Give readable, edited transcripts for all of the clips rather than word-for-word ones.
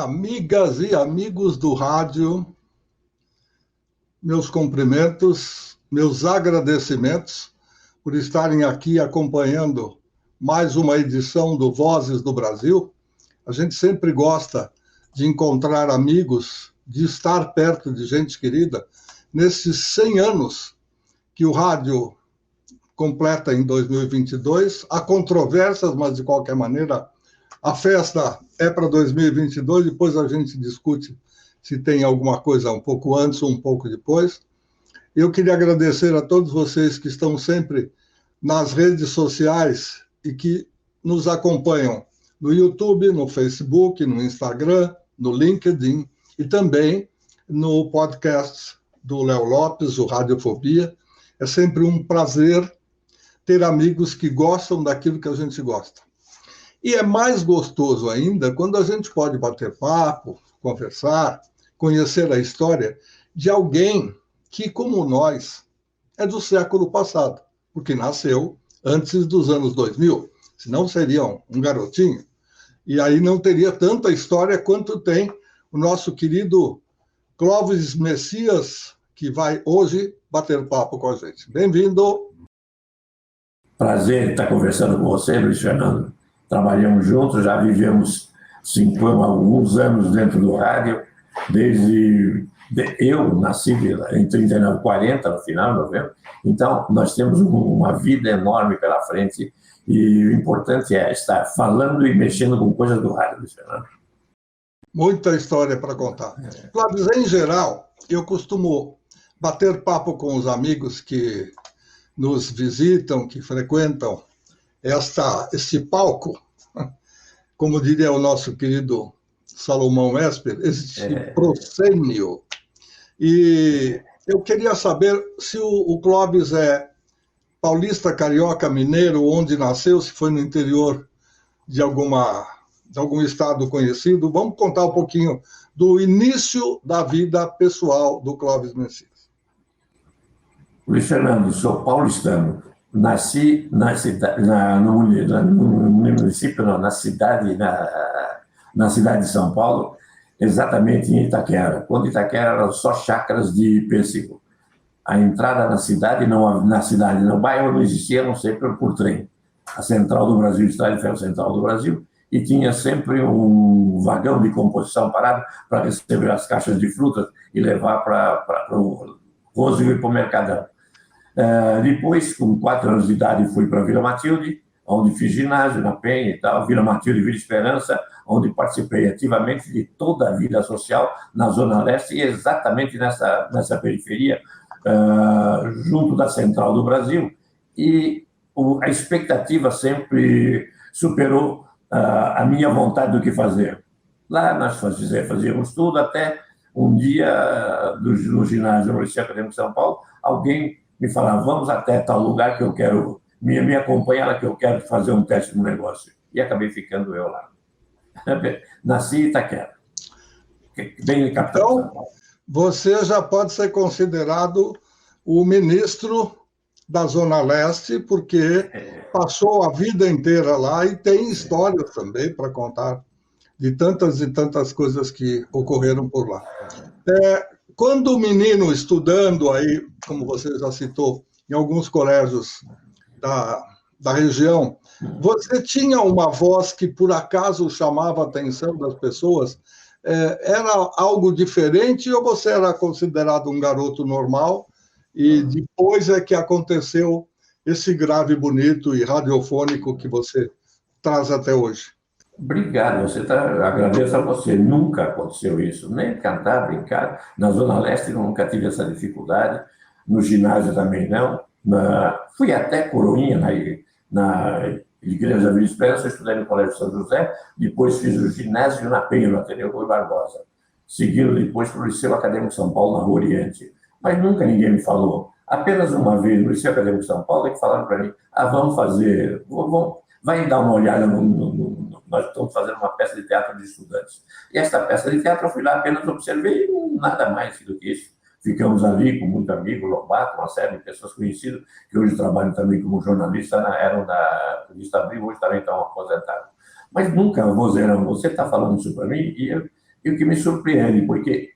Amigas e amigos do rádio, meus cumprimentos, meus agradecimentos por estarem aqui acompanhando mais uma edição do Vozes do Brasil. A gente sempre gosta de encontrar amigos, de estar perto de gente querida. Nesses 100 anos que o rádio completa em 2022, há controvérsias, mas de qualquer maneira a festa é para 2022, depois a gente discute se tem alguma coisa um pouco antes ou um pouco depois. Eu queria agradecer a todos vocês que estão sempre nas redes sociais e que nos acompanham no YouTube, no Facebook, no Instagram, no LinkedIn e também no podcast do Léo Lopes, o Radiofobia. É sempre um prazer ter amigos que gostam daquilo que a gente gosta. E é mais gostoso ainda quando a gente pode bater papo, conversar, conhecer a história de alguém que, como nós, é do século passado, porque nasceu antes dos anos 2000, senão seria um garotinho. E aí não teria tanta história quanto tem o nosso querido Clóvis Messias, que vai hoje bater papo com a gente. Bem-vindo. Prazer estar conversando com você, Luiz Fernando. Trabalhamos juntos, já vivemos alguns anos dentro do rádio, eu nasci em 39, 40, no final de novembro, então nós temos uma vida enorme pela frente e o importante é estar falando e mexendo com coisas do rádio, Luiz Fernando. Muita história para contar. Clóvis, em geral, eu costumo bater papo com os amigos que nos visitam, que frequentam este palco, como diria o nosso querido Salomão Esper, este proscênio. E eu queria saber se o Clóvis é paulista, carioca, mineiro, onde nasceu, se foi no interior de algum estado conhecido. Vamos contar um pouquinho do início da vida pessoal do Clóvis Messias. Luiz Fernando, sou paulistano. Nasci na cidade de São Paulo, exatamente em Itaquera. Quando Itaquera eram só chácaras de pêssego. A entrada na cidade, no bairro não existia, a não ser por trem. A Central do Brasil, Estrada de Ferro Central do Brasil, e tinha sempre um vagão de composição parado para receber as caixas de frutas e levar para o Roosevelt e para o Mercadão. Depois, com 4 anos de idade, fui para Vila Matilde, onde fiz ginásio na Penha e tal, Vila Matilde, Vila Esperança, onde participei ativamente de toda a vida social na Zona Leste e exatamente nessa periferia, junto da Central do Brasil, e a expectativa sempre superou a minha vontade do que fazer. Lá nós fazíamos tudo, até um dia, no ginásio do Liceu Acadêmico de São Paulo, alguém me falava, vamos até tal lugar que eu quero, me acompanha lá que eu quero fazer um teste no negócio. E acabei ficando eu lá. Nasci em Itaquera, bem em capital de São Paulo. Você já pode ser considerado o ministro da Zona Leste, porque passou a vida inteira lá e tem histórias também para contar de tantas e tantas coisas que ocorreram por lá. Quando o menino estudando aí, como você já citou, em alguns colégios da região, você tinha uma voz que por acaso chamava a atenção das pessoas? Era algo diferente ou você era considerado um garoto normal e depois é que aconteceu esse grave, bonito e radiofônico que você traz até hoje? Obrigado, agradeço a você. Nunca aconteceu isso, nem cantar, brincar. Na Zona Leste nunca tive essa dificuldade, no ginásio também não. Fui até Coroinha, na Igreja da Vila Esperança, estudei no Colégio São José, depois fiz o ginásio na Penha, no Ateneu Rui Barbosa, seguindo depois para o Liceu Acadêmico de São Paulo, na Rua Oriente. Mas nunca ninguém me falou. Apenas uma vez no Liceu Acadêmico de São Paulo, é que falaram para mim, vamos fazer, vai dar uma olhada nós estamos fazendo uma peça de teatro de estudantes. E esta peça de teatro eu fui lá, apenas observei, nada mais do que isso. Ficamos ali com muito amigo, Lobato, uma série de pessoas conhecidas, que hoje trabalham também como jornalista, eram da revista Abril, hoje também estão aposentados. Mas nunca, vozeirão, você está falando isso para mim, e E o que me surpreende, porque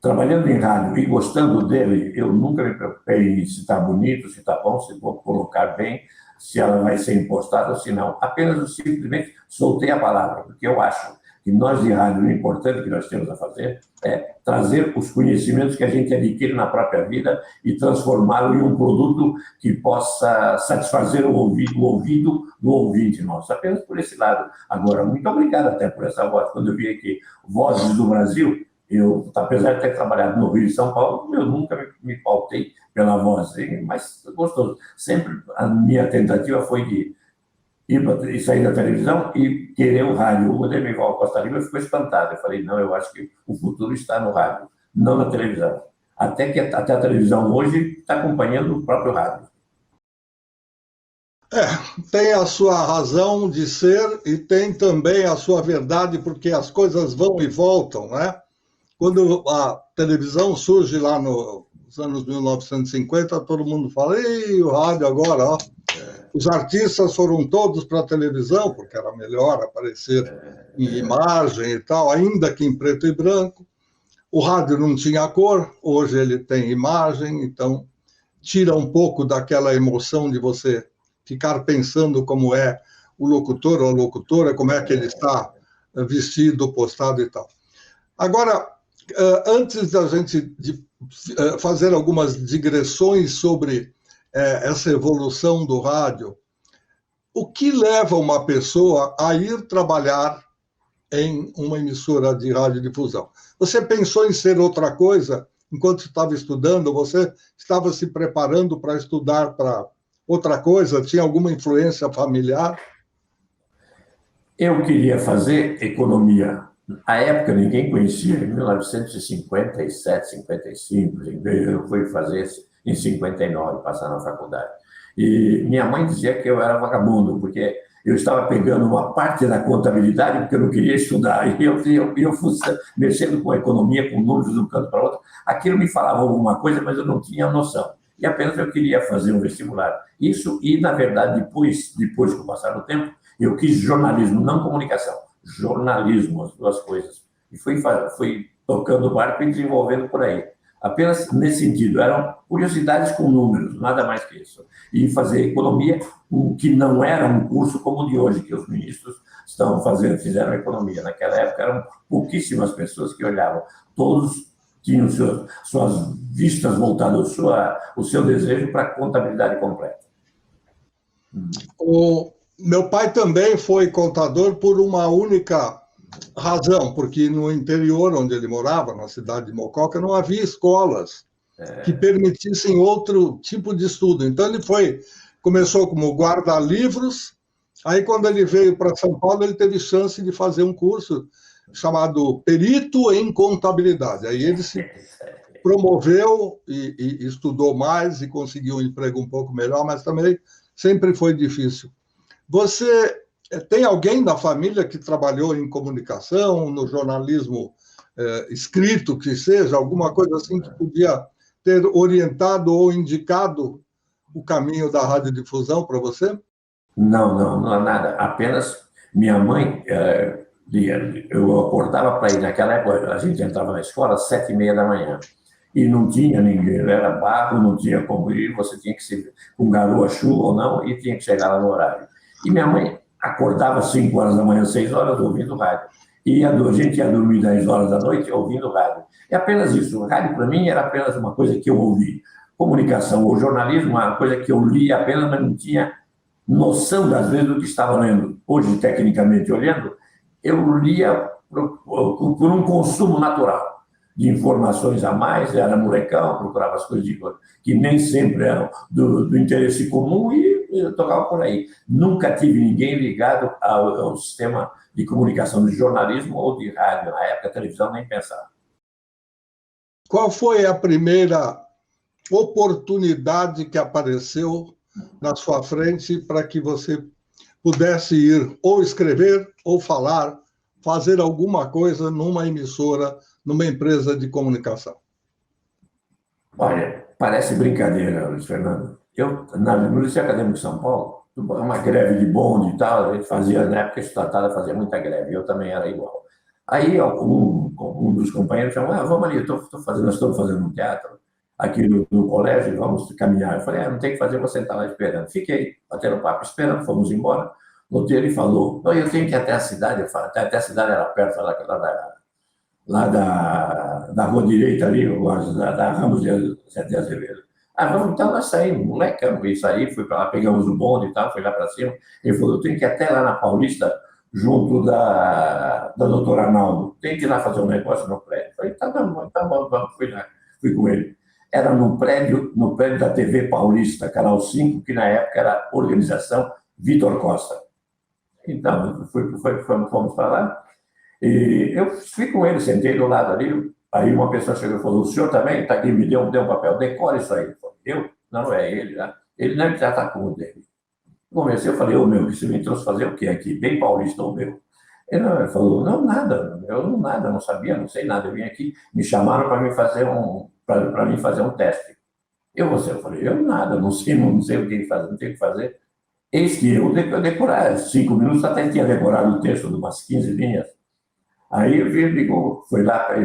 trabalhando em rádio e gostando dele, eu nunca me preocupei se está bonito, se está bom, se vou colocar bem, se ela vai ser impostada ou se não. Apenas eu simplesmente soltei a palavra, porque eu acho que nós de rádio, o importante que nós temos a fazer é trazer os conhecimentos que a gente adquire na própria vida e transformá-lo em um produto que possa satisfazer o ouvido do ouvinte nosso. Apenas por esse lado. Agora, muito obrigado até por essa voz. Quando eu vi aqui Vozes do Brasil, eu, apesar de ter trabalhado no Rio e São Paulo, eu nunca me pautei pela voz, mas gostoso. Sempre a minha tentativa foi de ir sair da televisão e querer o rádio. O Ademival Costa Lima ficou espantado. Eu falei, não, eu acho que o futuro está no rádio, não na televisão. Até a televisão hoje está acompanhando o próprio rádio. Tem a sua razão de ser e tem também a sua verdade, porque as coisas vão e voltam, né? Quando a televisão surge lá nos anos 1950, todo mundo fala, e o rádio agora, ó. Os artistas foram todos para a televisão, porque era melhor aparecer em imagem e tal, ainda que em preto e branco. O rádio não tinha cor, hoje ele tem imagem, então tira um pouco daquela emoção de você ficar pensando como é o locutor ou a locutora, como é que ele está vestido, postado e tal. Agora, antes da gente fazer algumas digressões sobre essa evolução do rádio, o que leva uma pessoa a ir trabalhar em uma emissora de radiodifusão? Você pensou em ser outra coisa enquanto estava estudando? Você estava se preparando para estudar para outra coisa? Tinha alguma influência familiar? Eu queria fazer economia. À época, ninguém conhecia, em 1957, 55, eu fui fazer em 59, passar na faculdade. E minha mãe dizia que eu era vagabundo, porque eu estava pegando uma parte da contabilidade porque eu não queria estudar. E eu fui mexendo com a economia, com números de um canto para outro. Aquilo me falava alguma coisa, mas eu não tinha noção. E apenas eu queria fazer um vestibular. Isso, e na verdade, depois com o passar do tempo, eu quis jornalismo, não comunicação. Jornalismo, as duas coisas. E fui tocando o barco e desenvolvendo por aí. Apenas nesse sentido, eram curiosidades com números, nada mais que isso. E fazer economia, que não era um curso como o de hoje, que os ministros fizeram economia. Naquela época eram pouquíssimas pessoas que olhavam. Todos tinham suas vistas voltadas, o seu desejo para a contabilidade completa. O meu pai também foi contador por uma única razão, porque no interior onde ele morava, na cidade de Mococa, não havia escolas que permitissem outro tipo de estudo. Então ele começou como guarda-livros, aí quando ele veio para São Paulo, ele teve chance de fazer um curso chamado Perito em Contabilidade. Aí ele se promoveu e estudou mais e conseguiu um emprego um pouco melhor, mas também sempre foi difícil. Você tem alguém da família que trabalhou em comunicação, no jornalismo escrito, que seja, alguma coisa assim que podia ter orientado ou indicado o caminho da radiodifusão para você? Não há nada. Apenas minha mãe, eu acordava para ir, naquela época a gente entrava na escola às 7h30 da manhã. E não tinha ninguém, era barro, não tinha como ir, você tinha que ser com garoa, chuva ou não, e tinha que chegar lá no horário. E minha mãe acordava às 5 horas da manhã, 6 horas, ouvindo rádio. E a gente ia dormir 10 horas da noite ouvindo rádio. É apenas isso. O rádio, para mim, era apenas uma coisa que eu ouvi. Comunicação ou jornalismo, uma coisa que eu lia apenas, mas não tinha noção, das vezes, do que estava lendo. Hoje, tecnicamente olhando, eu lia por um consumo natural de informações a mais, era molecão, procurava as coisas que nem sempre eram do interesse comum e eu tocava por aí. Nunca tive ninguém ligado ao sistema de comunicação de jornalismo ou de rádio. Na época, a televisão nem pensava. Qual foi a primeira oportunidade que apareceu na sua frente para que você pudesse ir ou escrever ou falar, fazer alguma coisa numa emissora, numa empresa de comunicação? Olha, parece brincadeira, Luiz Fernando. No Liceu Acadêmico de São Paulo, uma greve de bonde e tal, a gente fazia, na época estatada, fazia muita greve, eu também era igual. Aí um dos companheiros chamou, vamos ali, nós estamos fazendo um teatro aqui no colégio, vamos caminhar. Eu falei, não tem que fazer, vou sentar lá esperando. Fiquei, batendo papo, esperando, fomos embora. No dia ele falou, não, eu tenho que ir até a cidade. Eu falei, até a cidade era perto, lá da Rua Direita ali, da Ramos de Azevedo. Vamos, então nós saímos, molecão, e saí, fui para lá, pegamos o bonde e tal, fui lá para cima. Ele falou, eu tenho que ir até lá na Paulista, junto da doutora Arnaldo, tem que ir lá fazer um negócio no prédio. Eu falei, tá bom, vamos, fui lá, fui com ele. Era no prédio da TV Paulista, Canal 5, que na época era Organização Vitor Costa. Então, fomos para lá, e eu fui com ele, sentei do lado ali, aí uma pessoa chegou e falou, o senhor também está aqui, me deu um papel, decore isso aí. Eu? Não, é ele, né? Ele não já está com o dele. Comecei, eu falei, meu, você me trouxe fazer o quê aqui? Bem paulista, meu. Ele falou, não, nada, não sabia, não sei nada, eu vim aqui, me chamaram para mim fazer um teste. Eu falei, eu nada, não sei o que fazer, não tenho o que fazer. Eis que eu decorar 5 minutos, até tinha decorado o texto de umas 15 linhas. Aí ele ligou, foi lá para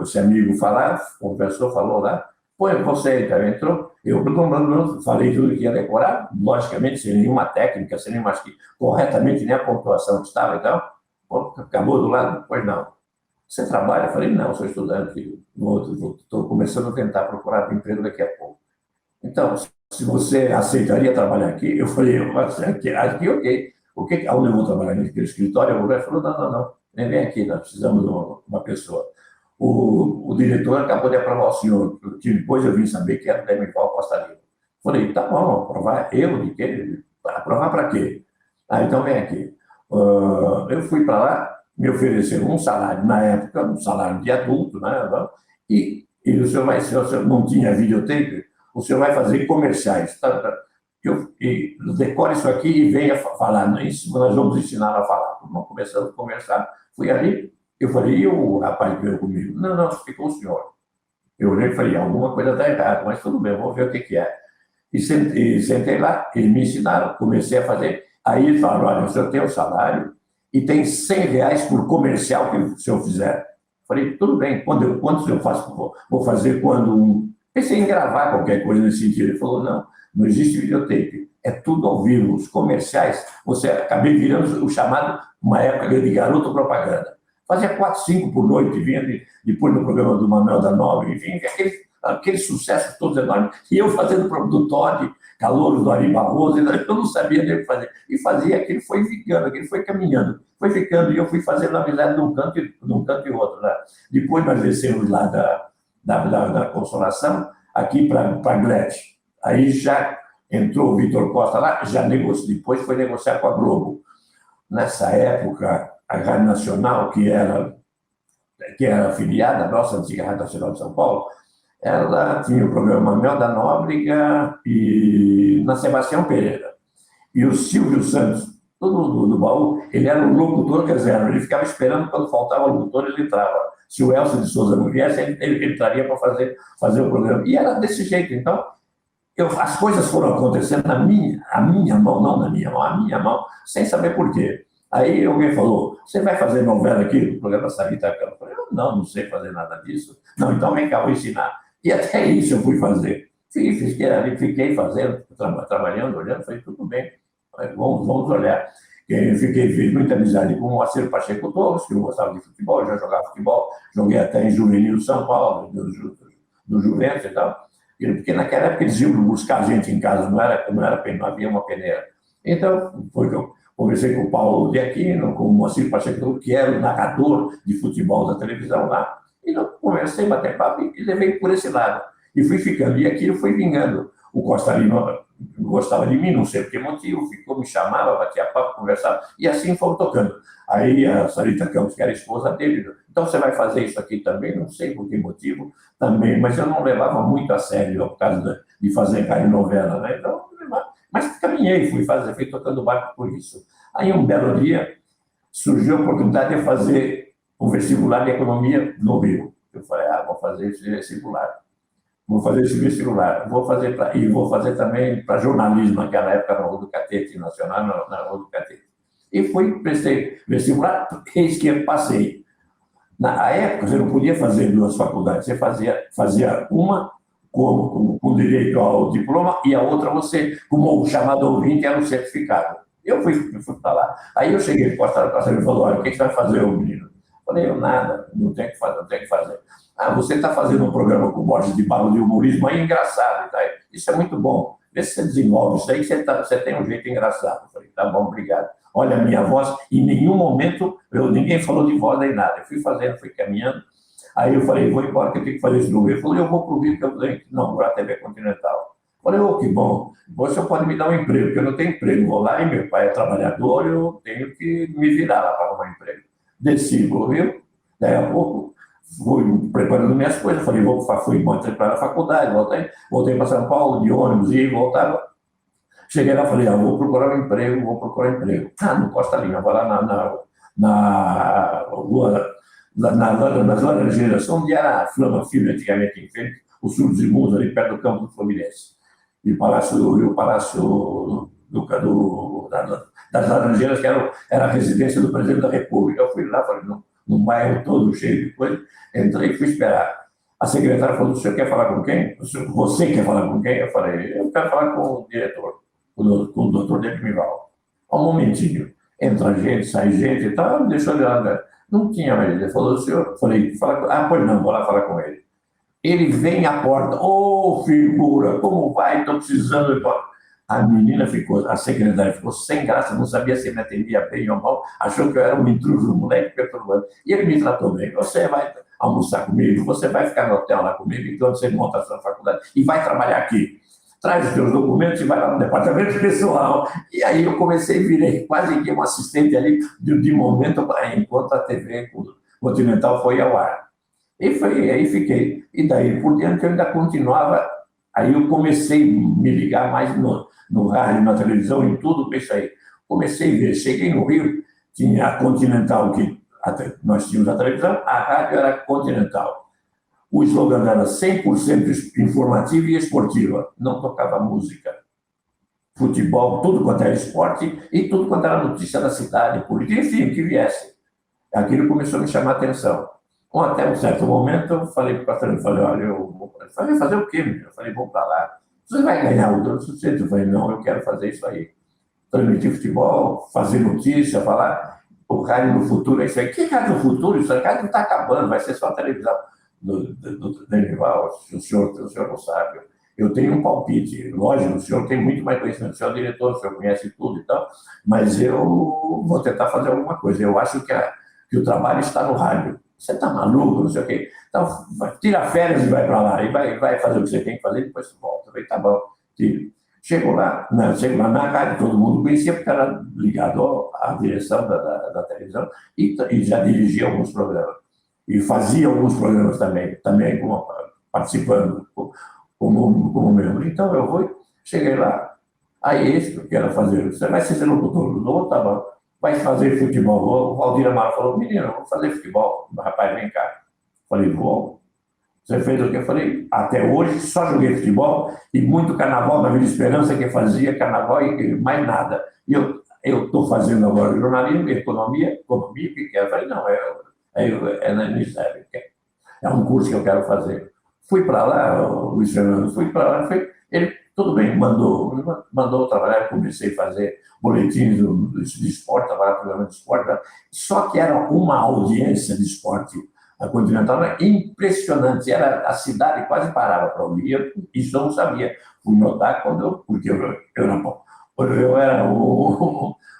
esse amigo falar, conversou, falou lá, você entrou, eu falei tudo que ia decorar, logicamente, sem nenhuma técnica, sem nenhuma, acho que corretamente, nem a pontuação que estava e tal. Acabou do lado, pois não. Você trabalha? Eu falei, não, sou estudante, estou começando a tentar procurar emprego daqui a pouco. Então, se você aceitaria trabalhar aqui, eu falei, aqui ok. Onde eu vou trabalhar naquele escritório? O falou, não, vem aqui, nós precisamos de uma pessoa. O diretor acabou de aprovar o senhor, que depois eu vim saber que era o Demival Costa Lima. Falei, tá bom, aprovar eu de quê? Aprovar para quê? Então vem aqui. Eu fui para lá, me ofereceram um salário, na época, um salário de adulto, né? E o senhor se o senhor não tinha videotape, o senhor vai fazer comerciais. Decore isso aqui e venha falar. Nós vamos ensinar a falar. Vamos começando a conversar. Fui ali, eu falei, e o rapaz que veio comigo? Não, ficou o senhor. Eu olhei e falei, alguma coisa está errada, mas tudo bem, vamos ver o que é. E sentei lá, eles me ensinaram, comecei a fazer. Aí eles falaram, olha, o senhor tem um salário e tem R$100 por comercial que o senhor fizer. Falei, tudo bem, quando eu faço, vou fazer quando pensei em gravar qualquer coisa nesse sentido. Ele falou, não existe videotape, é tudo ao vivo. Os comerciais, acabei virando o chamado, uma época de garoto propaganda. Fazia 4, 5 por noite, vinha depois no programa do Manuel da Nova, enfim, aquele sucesso todo enorme. E eu fazendo do Todd, Calouros, do Ari Barroso, eu não sabia nem o que fazer. E fazia, aquele foi ficando, aquele foi caminhando. Foi ficando, e eu fui fazendo amizade num canto e outro. Né? Depois nós descemos lá da Consolação, aqui para Glete. Aí já entrou o Vitor Costa lá, depois foi negociar com a Globo. Nessa época, a Rádio Nacional, que era afiliada à nossa antiga Rádio Nacional de São Paulo, ela tinha o programa Manuel da Nóbrega e na Sebastião Pereira. E o Silvio Santos, todo do baú, ele era o locutor reserva, ele ficava esperando quando faltava o locutor, ele entrava. Se o Elcio de Souza não viesse, ele entraria para fazer o programa. E era desse jeito. Então, as coisas foram acontecendo a minha mão, não na minha mão, a minha mão, sem saber por quê. Aí alguém falou, você vai fazer novela aqui no programa Sarita Câmara? Eu falei, não sei fazer nada disso. Não, então vem cá, vou ensinar. E até isso eu fui fazer. Fiquei fazendo, trabalhando, olhando, falei, tudo bem, vamos olhar. Fiz muita amizade com o Moacir Pacheco Torres, que eu gostava de futebol, eu já jogava futebol, joguei até em juvenil São Paulo, do Juventus e tal. Porque naquela época eles iam buscar gente em casa, não havia uma peneira. Então, foi que eu conversei com o Paulo de Aquino, com o Moacir Pacheco, que era o narrador de futebol da televisão lá, e eu conversei, batei papo e levei por esse lado. E fui ficando, e aquilo foi vingando. O Costa Lima gostava de mim, não sei por que motivo, me chamava, batia papo, conversava, e assim fomos tocando. Aí a Sarita Campos, que era a esposa dele, então você vai fazer isso aqui também? Não sei por que motivo também, mas eu não levava muito a sério por causa de fazer novela, né? Então, mas caminhei, fui tocando barco por isso. Aí um belo dia surgiu a oportunidade de fazer um vestibular de economia no Rio. Eu falei, vou fazer esse vestibular. Vou fazer também para jornalismo, naquela época, na Rua do Catete, nacional, na Rua do Catete. E prestei vestibular, eis que passei. Na época, você não podia fazer duas faculdades, você fazia uma com direito ao diploma e a outra você, como o chamado ouvinte, era um certificado. Eu fui para lá. Aí eu cheguei para o pastor e falou: olha, o que você vai fazer, menino? Falei: eu nada, não tenho que fazer, não tenho que fazer. Ah, você está fazendo um programa com Borges de Barro de humorismo aí engraçado, tá? Isso é muito bom. Vê se você desenvolve isso aí, você tem um jeito engraçado. Eu falei: tá bom, obrigado. Olha a minha voz, em nenhum momento ninguém falou de voz nem nada. Eu fui fazendo, fui caminhando. Aí eu falei: vou embora, que eu tenho que fazer isso no Rio. Ele falou: eu vou para o Rio, que eu tenho que inaugurar a TV Continental. Eu falei: oh, que bom, você pode me dar um emprego, porque eu não tenho emprego. Vou lá e meu pai é trabalhador, eu tenho que me virar lá para arrumar emprego. Desci para o Rio, daí a pouco fui preparando minhas coisas, falei: fui para a faculdade, voltei para São Paulo de ônibus e voltava. Cheguei lá e falei: vou procurar um emprego. Ah, no Costa Lima, vou lá na rua, nas Laranjeiras, onde era a Flama Filho, antigamente em frente, o Sul dos Irmãos, ali perto do campo do Fluminense. E o Palácio das Laranjeiras, que era a residência do presidente da República. Eu fui lá, falei: num bairro todo cheio de coisa, entrei e fui esperar. A secretária falou: o senhor quer falar com quem? Você quer falar com quem? Eu falei: eu quero falar com o diretor, com o doutor Demival. Um momentinho. Entra gente, sai gente e tal, deixou ele lá. Não tinha mais. Ele falou: o senhor? Falei: pois não, vou lá falar com ele. Ele vem à porta: ô, figura, como vai? Estou precisando. A menina a secretária ficou sem graça, não sabia se me atendia bem ou mal, achou que eu era um intruso, um moleque perturbando. E ele me tratou bem: você vai almoçar comigo, você vai ficar no hotel lá comigo, enquanto você monta a sua faculdade, e vai trabalhar aqui. Traz os seus documentos e vai lá no departamento pessoal. E aí eu virei quase que um assistente ali, de momento, enquanto a TV Continental foi ao ar. Aí fiquei. E daí por diante eu ainda continuava. Aí eu comecei a me ligar mais no rádio, na televisão, em tudo isso aí. Comecei a ver. Cheguei no Rio, tinha a Continental, nós tínhamos a televisão, a rádio era Continental. O slogan era 100% informativa e esportiva. Não tocava música, futebol, tudo quanto era esporte e tudo quanto era notícia da cidade, política, enfim, o que viesse. Aquilo começou a me chamar a atenção. Até um certo momento, eu falei para o pastor: olha, eu falei: fazer o quê, menino? Eu falei: vou para lá. Você vai ganhar o sucesso? Eu falei: não, eu quero fazer isso aí. Transmitir futebol, fazer notícia, falar. O rádio no futuro é isso aí. Que rádio no futuro? Isso aí, o rádio está acabando, vai ser só a televisão. Do Denival, o senhor não sabe. Eu tenho um palpite, lógico, o senhor tem muito mais conhecimento, o senhor é diretor, o senhor conhece tudo e tal, mas eu vou tentar fazer alguma coisa. Eu acho que o trabalho está no rádio. Você está maluco, não sei o quê. Então, tira férias e vai para lá, e vai fazer o que você tem que fazer, e depois volta. Eu falei: tá bom, tira. Chego lá na rádio, todo mundo conhecia, porque era ligado à direção da televisão e já dirigia alguns programas. E fazia alguns programas também participando como membro. Então eu cheguei lá, aí esse que eu quero fazer: você vai ser locutor? Não, tá bom. Vai fazer futebol? O Valdir Amaro falou: menino, eu vou fazer futebol. Rapaz, vem cá. Falei: vou. Você fez o que? Eu falei: até hoje só joguei futebol e muito carnaval na Vila Esperança, que fazia carnaval e mais nada. E eu estou fazendo agora jornalismo, economia, o que quer? Eu falei: não, é na Unicef, é um curso que eu quero fazer. Fui para lá, o Luiz Fernando, ele, tudo bem, mandou trabalhar, comecei a fazer boletins de esporte, trabalhar no programa de esporte, só que era uma audiência de esporte. A Continental era impressionante, a cidade quase parava para ouvir, isso eu não sabia. Fui notar porque eu era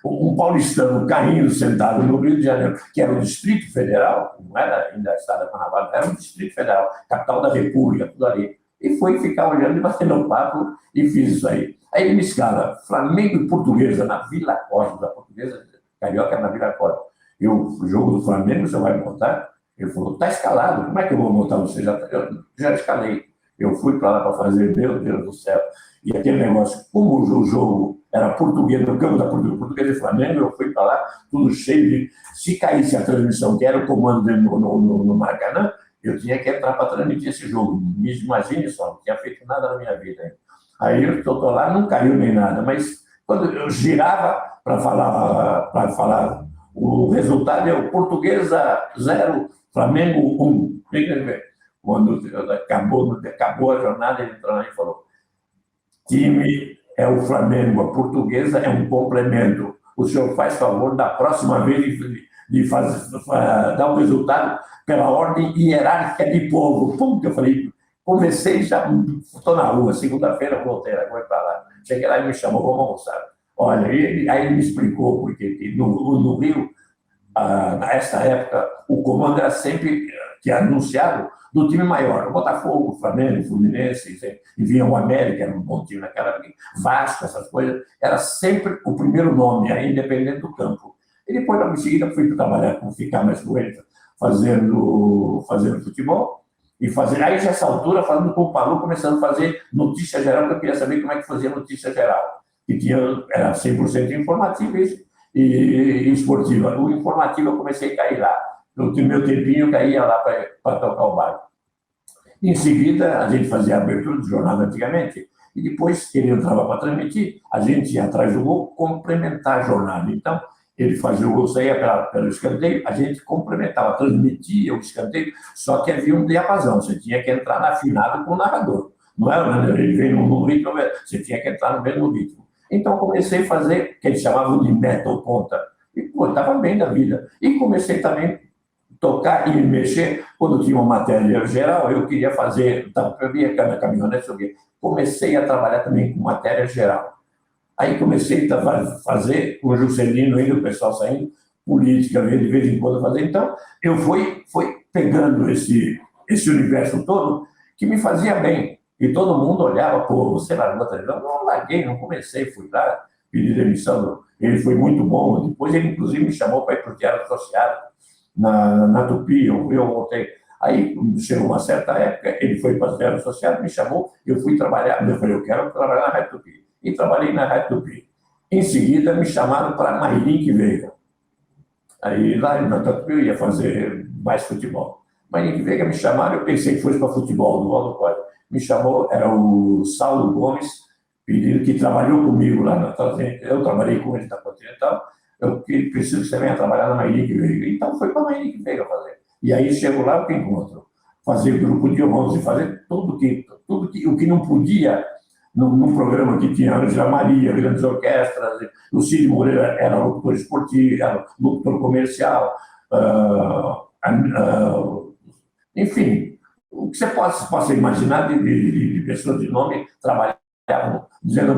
um paulistano caindo, sentado no Rio de Janeiro, que era o Distrito Federal, não era ainda a Estado da Carnaval, era o Distrito Federal, capital da República, tudo ali. E fui ficar olhando e batendo um papo e fiz isso aí. Aí ele me escala: Flamengo e Portuguesa, na Vila Costa, da Portuguesa, Carioca na Vila Costa. O jogo do Flamengo você vai montar? Ele falou: está escalado, como é que eu vou montar você? Eu já escalei. Eu fui para lá para fazer, meu Deus do céu. E aquele negócio, como o jogo era português, no campo da Portuguesa e Flamengo, eu fui para lá, tudo cheio de... Se caísse a transmissão, que era o comando dele no Maracanã, eu tinha que entrar para transmitir esse jogo. Imagine só, não tinha feito nada na minha vida. Aí eu estou lá, não caiu nem nada, mas quando eu girava para falar o resultado é o Portuguesa 0, Flamengo 1. Quando acabou a jornada, ele entrou lá e falou: time é o Flamengo, a Portuguesa é um complemento. O senhor faz favor da próxima vez de dar o resultado pela ordem hierárquica de povo. Pum, que eu falei, comecei já, estou na rua, segunda-feira voltei, agora para lá. Cheguei lá e me chamou, vamos almoçar. Olha, aí ele me explicou, porque no Rio, nessa época, o comando era sempre que é anunciado do time maior. O Botafogo, o Flamengo, o Fluminense, e vinha o América, era um bom time naquela época, Vasco, essas coisas, era sempre o primeiro nome, aí independente do campo. E depois, logo em seguida, fui trabalhar, ficar mais com ele, fazendo futebol, aí, nessa altura, falando com o Palu, começando a fazer notícia geral, porque eu queria saber como é que fazia notícia geral. Era 100% informativo isso, e esportiva. O informativo eu comecei a cair lá. No meu tempinho, eu caía lá para tocar o barco. Em seguida, a gente fazia a abertura do jornal antigamente, e depois ele entrava para transmitir, a gente ia atrás do gol, complementar a jornada. Então, ele fazia o gol, saía pelo escanteio, a gente complementava, transmitia o escanteio, só que havia um diapasão, você tinha que entrar na afinada com o narrador. Não era, ele veio no ritmo, você tinha que entrar no mesmo ritmo. Então, comecei a fazer, que eles chamavam de metal ponta, e, pô, estava bem da vida. E comecei também a tocar e me mexer, quando tinha uma matéria geral, eu queria fazer, eu via na caminhonete, comecei a trabalhar também com matéria geral. Aí comecei a fazer, com o Juscelino ainda, o pessoal saindo, política, de vez em quando fazer. Então, eu fui pegando esse universo todo que me fazia bem. E todo mundo olhava, pô, você largou a televisão? Não larguei, não comecei, fui lá, pedi demissão. Ele foi muito bom. Depois ele, inclusive, me chamou para ir para o Diário Associado, na Tupi, eu voltei. Aí, chegou uma certa época, ele foi para o Diário Associado, me chamou, eu fui trabalhar. Eu falei, eu quero trabalhar na Rádio Tupi. E trabalhei na Rádio Tupi. Em seguida, me chamaram para Mairink Veiga. Aí, lá na Tupi, eu ia fazer mais futebol. Mairink Veiga me chamaram, eu pensei que fosse para futebol, no Valdo Código. Me chamou, era o Saulo Gomes, que trabalhou comigo lá na eu trabalhei com ele na Continental, eu preciso que você venha trabalhar na Mairink Veiga. Então, foi para a Mairink Veiga fazer. E aí, chego lá, o que encontro? Fazer grupo de 11, fazer tudo o que não podia num programa que tinha Angela Maria, grandes orquestras, o Cid Moreira era locutor esportivo, era locutor comercial, enfim, o que você possa imaginar de pessoas de nome trabalhavam dizendo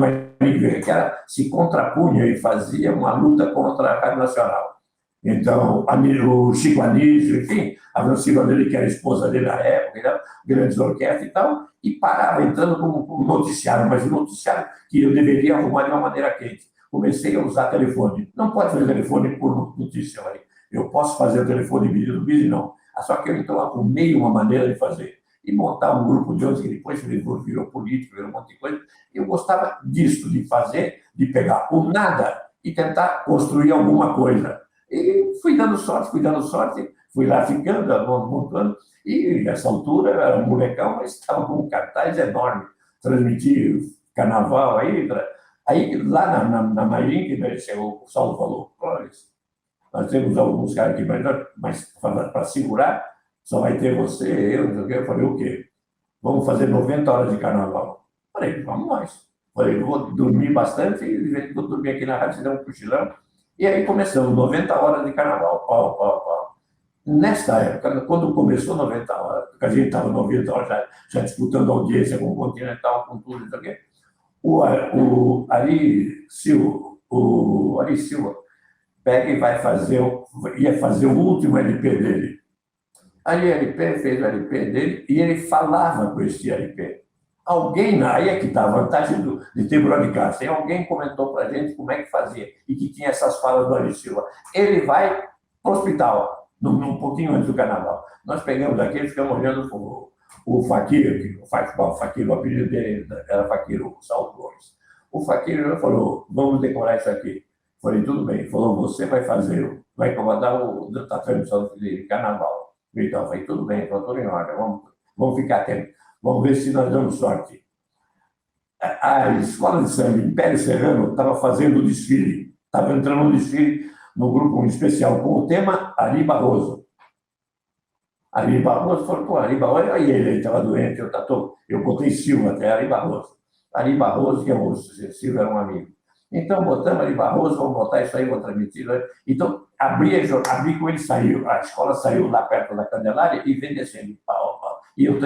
que era, se contrapunha e fazia uma luta contra a Rádio Nacional. Então, o Chico Anísio, enfim, a Francila dele, que era a esposa dele na época, grandes orquestras e tal, e parava entrando como noticiário, mas o noticiário que eu deveria arrumar de uma maneira quente. Comecei a usar telefone. Não pode fazer telefone por notícia, aí. Eu posso fazer o telefone vídeo do vídeo, não. Só que eu, então, arrumei uma maneira de fazer. E montar um grupo de 11, que depois virou político, virou um monte de coisa. Eu gostava disso, de fazer, de pegar o nada e tentar construir alguma coisa. E fui dando sorte, fui lá ficando, montando, e nessa altura eu era um molecão, mas estava com um cartaz enorme, transmitir carnaval aí lá na Mairink, o Saulo falou, olha, nós temos alguns caras aqui, mas para segurar, só vai ter você, eu, não sei o quê. Eu falei, o quê? Vamos fazer 90 horas de carnaval. Falei, vamos nós. Falei, vou dormir bastante, e vou dormir aqui na rádio, se der um cochilão. E aí começamos, 90 horas de carnaval, pau. Nesta época, quando começou 90 horas, porque a gente estava 90 horas já disputando audiência com o Continental, com tudo isso aqui, o Ari Silva pega e ia fazer o último LP dele. Aí o LP fez o LP dele e ele falava com esse LP. Alguém, aí é que está a vantagem de ter broadcast. Alguém comentou para a gente como é que fazia e que tinha essas falas do Ari Silva. Ele vai para o hospital, um pouquinho antes do carnaval. Nós pegamos aqui e ficamos olhando o Fakir, o apelido dele era Fakir, o Saulo Gomes. O Fakir falou, vamos decorar isso aqui. Falei, tudo bem. Ele falou, você vai comandar a transmissão de carnaval. Então, falei, tudo bem, estou tudo em ordem, vamos ficar atentos. Vamos ver se nós damos sorte. A escola de samba Império Serrano estava fazendo o desfile. Estava entrando no desfile no grupo especial com o tema Ari Barroso. Ari Barroso, falou, pô, Ari Barroso, aí ele estava doente, eu botei Silva até, Ari Barroso. Ari Barroso, que é o Silva era um amigo. Então, botamos Ari Barroso, vamos botar isso aí, vou transmitir. Então, abri com ele, saiu, a escola saiu lá perto da Candelária e vem descendo, pau, pau. E eu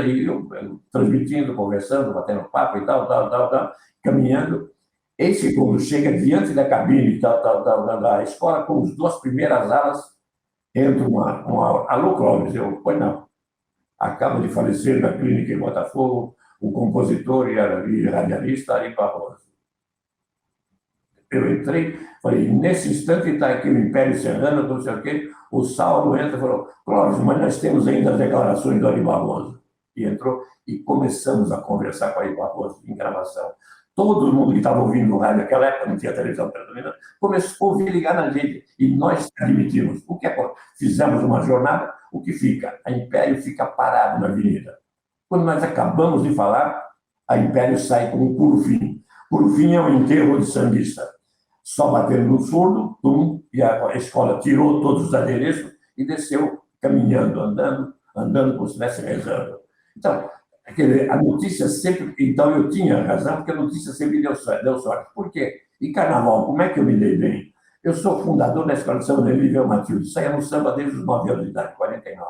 transmitindo, conversando, batendo papo e tal, caminhando. Esse, quando chega diante da cabine da escola, com as duas primeiras alas, entra uma alô, Clóvis, pois não, acaba de falecer na clínica em Botafogo o compositor e radialista Ari Barroso. Eu entrei, falei, nesse instante está aqui o Império Serrano, não sei o quê, o Saulo entra e falou, Clóvis, mas nós temos ainda as declarações do Ari Barroso. E entrou e começamos a conversar com o Ari Barroso em gravação. Todo mundo que estava ouvindo o rádio naquela época, não tinha televisão predominante, começou a ouvir ligar na gente. E nós admitimos. O que é? Fizemos uma jornada, o que fica? A Império fica parado na avenida. Quando nós acabamos de falar, a Império sai com um curufim. Curufim é um enterro de sambista. Só batendo no surdo, e a escola tirou todos os adereços e desceu caminhando, andando como se estivesse rezando. Então, a notícia sempre... Então, eu tinha razão, porque a notícia sempre deu sorte. Por quê? E carnaval, como é que eu me dei bem? Eu sou fundador da Escola de Samba de Nível Matilde. Saía no samba desde os 9 anos de idade, 49.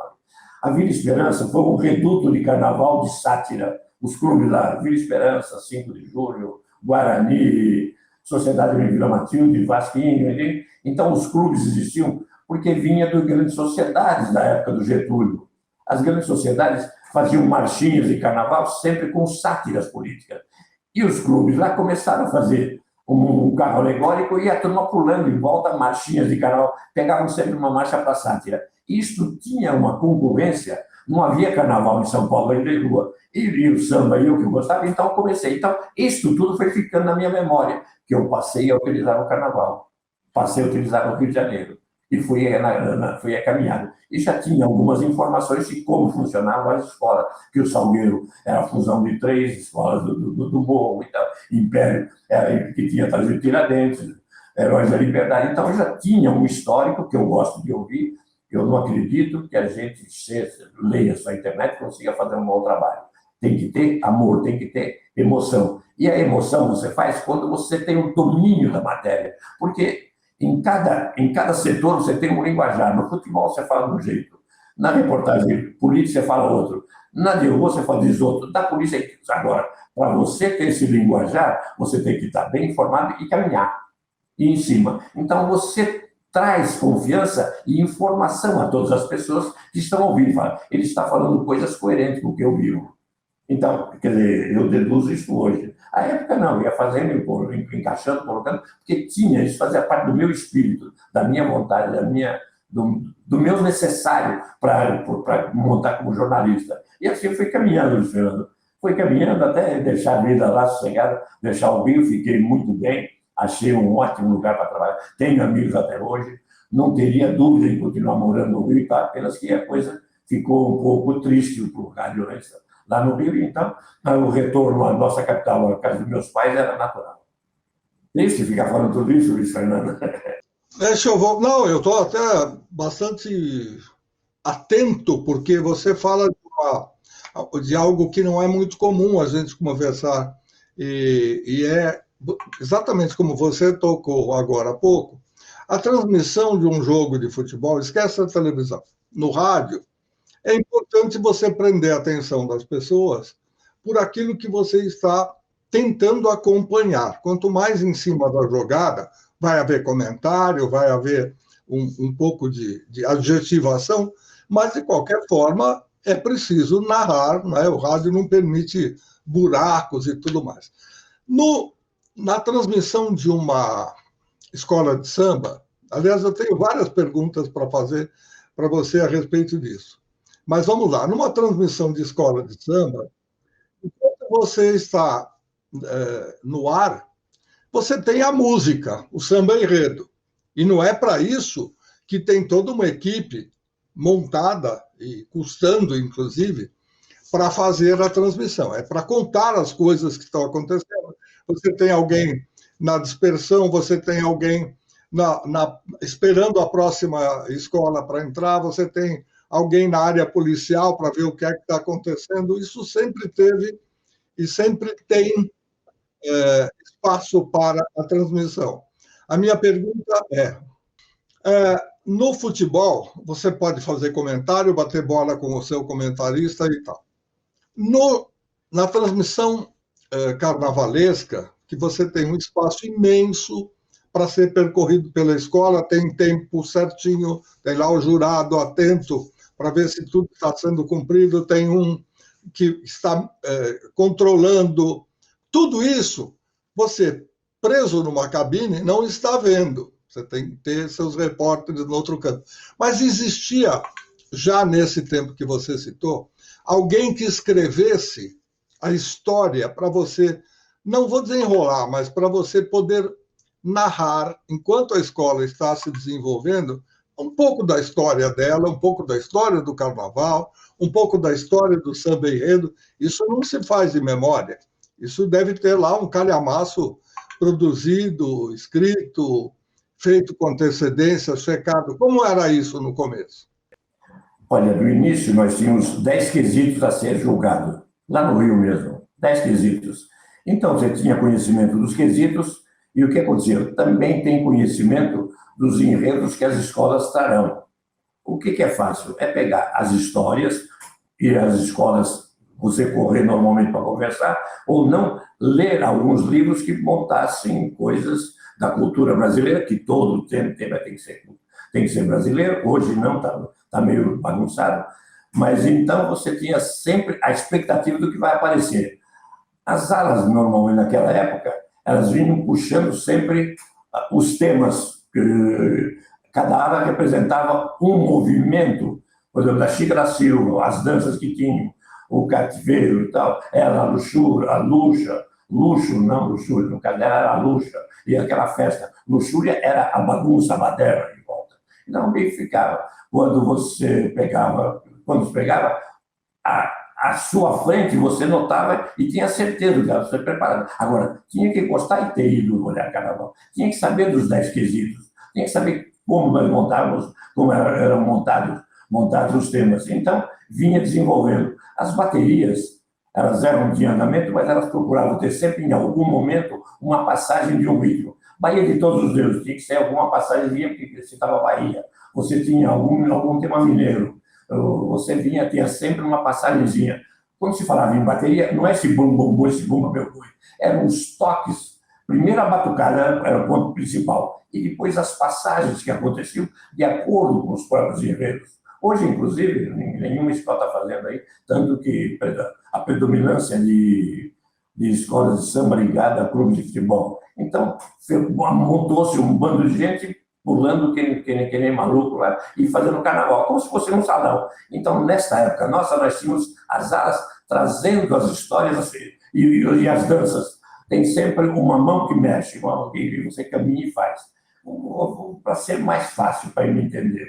A Vila Esperança foi um reduto de carnaval de sátira. Os clubes lá, Vila Esperança, 5 de Julho, Guarani, Sociedade de Vila Matilde, Vasquinho. Então, os clubes existiam porque vinha das grandes sociedades da época do Getúlio. As grandes sociedades faziam marchinhas de carnaval sempre com sátiras políticas. E os clubes lá começaram a fazer um carro alegórico e a turma pulando em volta, marchinhas de carnaval, pegavam sempre uma marcha para sátira. Isto tinha uma concorrência, não havia carnaval em São Paulo, ainda de rua. E o samba, eu que gostava, então eu comecei. Então, isso tudo foi ficando na minha memória, que eu passei a utilizar o carnaval. Passei a utilizar o Rio de Janeiro. E fui a caminhada. E já tinha algumas informações de como funcionavam as escolas, que o Salgueiro era a fusão de 3 escolas do Morro, e tal, Império, que tinha trazido Tiradentes, Heróis da Liberdade. Então, já tinha um histórico que eu gosto de ouvir. Eu não acredito que a gente leia sua internet e consiga fazer um bom trabalho. Tem que ter amor, tem que ter emoção. E a emoção você faz quando você tem o domínio da matéria. Porque em cada setor você tem um linguajar. No futebol você fala de um jeito. Na reportagem política você fala outro. Na de rua você fala de outro. Da polícia, agora, para você ter esse linguajar, você tem que estar bem informado e caminhar. E em cima. Então você traz confiança e informação a todas as pessoas que estão ouvindo. Ele está falando coisas coerentes com o que eu vivo. Então, quer dizer, eu deduzo isso hoje. A época não, eu ia fazendo, encaixando, colocando, porque isso fazia parte do meu espírito, da minha vontade, do meu necessário para montar como jornalista. E assim eu fui caminhando, Fernando. Fui caminhando até deixar a vida lá sossegada, deixar o Rio, fiquei muito bem, achei um ótimo lugar para trabalhar, tenho amigos até hoje, não teria dúvida em continuar morando no Rio, tá? Apenas que a coisa ficou um pouco triste para o rádio lá no Rio, então o retorno à nossa capital, à casa dos meus pais, era natural. Triste ficar falando tudo isso, Luiz Fernando. Não, eu estou até bastante atento, porque você fala de algo que não é muito comum a gente conversar, e é exatamente como você tocou agora há pouco, a transmissão de um jogo de futebol, esquece a televisão, no rádio, é importante você prender a atenção das pessoas por aquilo que você está tentando acompanhar. Quanto mais em cima da jogada, vai haver comentário, vai haver um pouco de adjetivação, mas, de qualquer forma, é preciso narrar, né? O rádio não permite buracos e tudo mais. Na transmissão de uma escola de samba, aliás, eu tenho várias perguntas para fazer para você a respeito disso. Mas vamos lá, numa transmissão de escola de samba, enquanto você está no ar, você tem a música, o samba enredo. E não é para isso que tem toda uma equipe montada, e custando, inclusive, para fazer a transmissão. É para contar as coisas que estão acontecendo. Você tem alguém na dispersão, você tem alguém esperando a próxima escola para entrar, você tem alguém na área policial para ver o que é que está acontecendo. Isso sempre teve e sempre tem espaço para a transmissão. A minha pergunta no futebol, você pode fazer comentário, bater bola com o seu comentarista e tal. Na transmissão carnavalesca, que você tem um espaço imenso para ser percorrido pela escola, tem tempo certinho, tem lá o jurado atento para ver se tudo está sendo cumprido, tem um que está controlando. Tudo isso, você, preso numa cabine, não está vendo. Você tem que ter seus repórteres no outro canto. Mas existia, já nesse tempo que você citou, alguém que escrevesse a história para você, não vou desenrolar, mas para você poder narrar, enquanto a escola está se desenvolvendo, um pouco da história dela, um pouco da história do carnaval, um pouco da história do samba enredo. Isso não se faz de memória. Isso deve ter lá um calhamaço produzido, escrito, feito com antecedência, checado. Como era isso no começo? Olha, no início nós tínhamos 10 quesitos a ser julgado, lá no Rio mesmo, 10 quesitos. Então você tinha conhecimento dos quesitos e o que acontecia? Também tem conhecimento dos enredos que as escolas trarão. O que é fácil? É pegar as histórias e as escolas, você correr normalmente para conversar, ou não, ler alguns livros que montassem coisas da cultura brasileira, que todo tema tem que ser brasileiro, hoje não, está meio bagunçado, mas então você tinha sempre a expectativa do que vai aparecer. As alas, normalmente, naquela época, elas vinham puxando sempre os temas, cada ala representava um movimento, por exemplo, da Chica da Silva, as danças que tinham, o cativeiro e tal, era a luxúria, a luxa, luxo, não luxúria, no caso era a luxa, e aquela festa. Luxúria era a bagunça, a baderna de volta. Então, bem ficava. Quando você pegava, à sua frente, você notava e tinha certeza que ela foi preparada. Agora, tinha que gostar e ter ido olhar carnaval. Tinha que saber dos 10 quesitos. Tinha que saber como nós montávamos, como eram montados os temas. Então, vinha desenvolvendo. As baterias, elas eram de andamento, mas elas procuravam ter sempre, em algum momento, uma passagem de um ritmo. Bahia de Todos os Deuses, tinha que ser alguma passagem, porque citava Bahia. Você tinha algum tema mineiro. Você tinha sempre uma passagemzinha. Quando se falava em bateria, não é esse bum, bum, bum, esse bum, meu boi. Eram os toques. Primeiro a batucada era o ponto principal. E depois as passagens que aconteciam de acordo com os próprios enredos. Hoje, inclusive, nenhuma escola está fazendo aí, tanto que a predominância de escolas de samba ligada a clubes de futebol. Então, montou-se um bando de gente pulando que nem maluco lá e fazendo carnaval, como se fosse um salão. Então, nessa época, nós tínhamos as alas trazendo as histórias assim, e as danças. Tem sempre uma mão que mexe, uma mão que você caminha e faz. Para ser mais fácil para ele entender.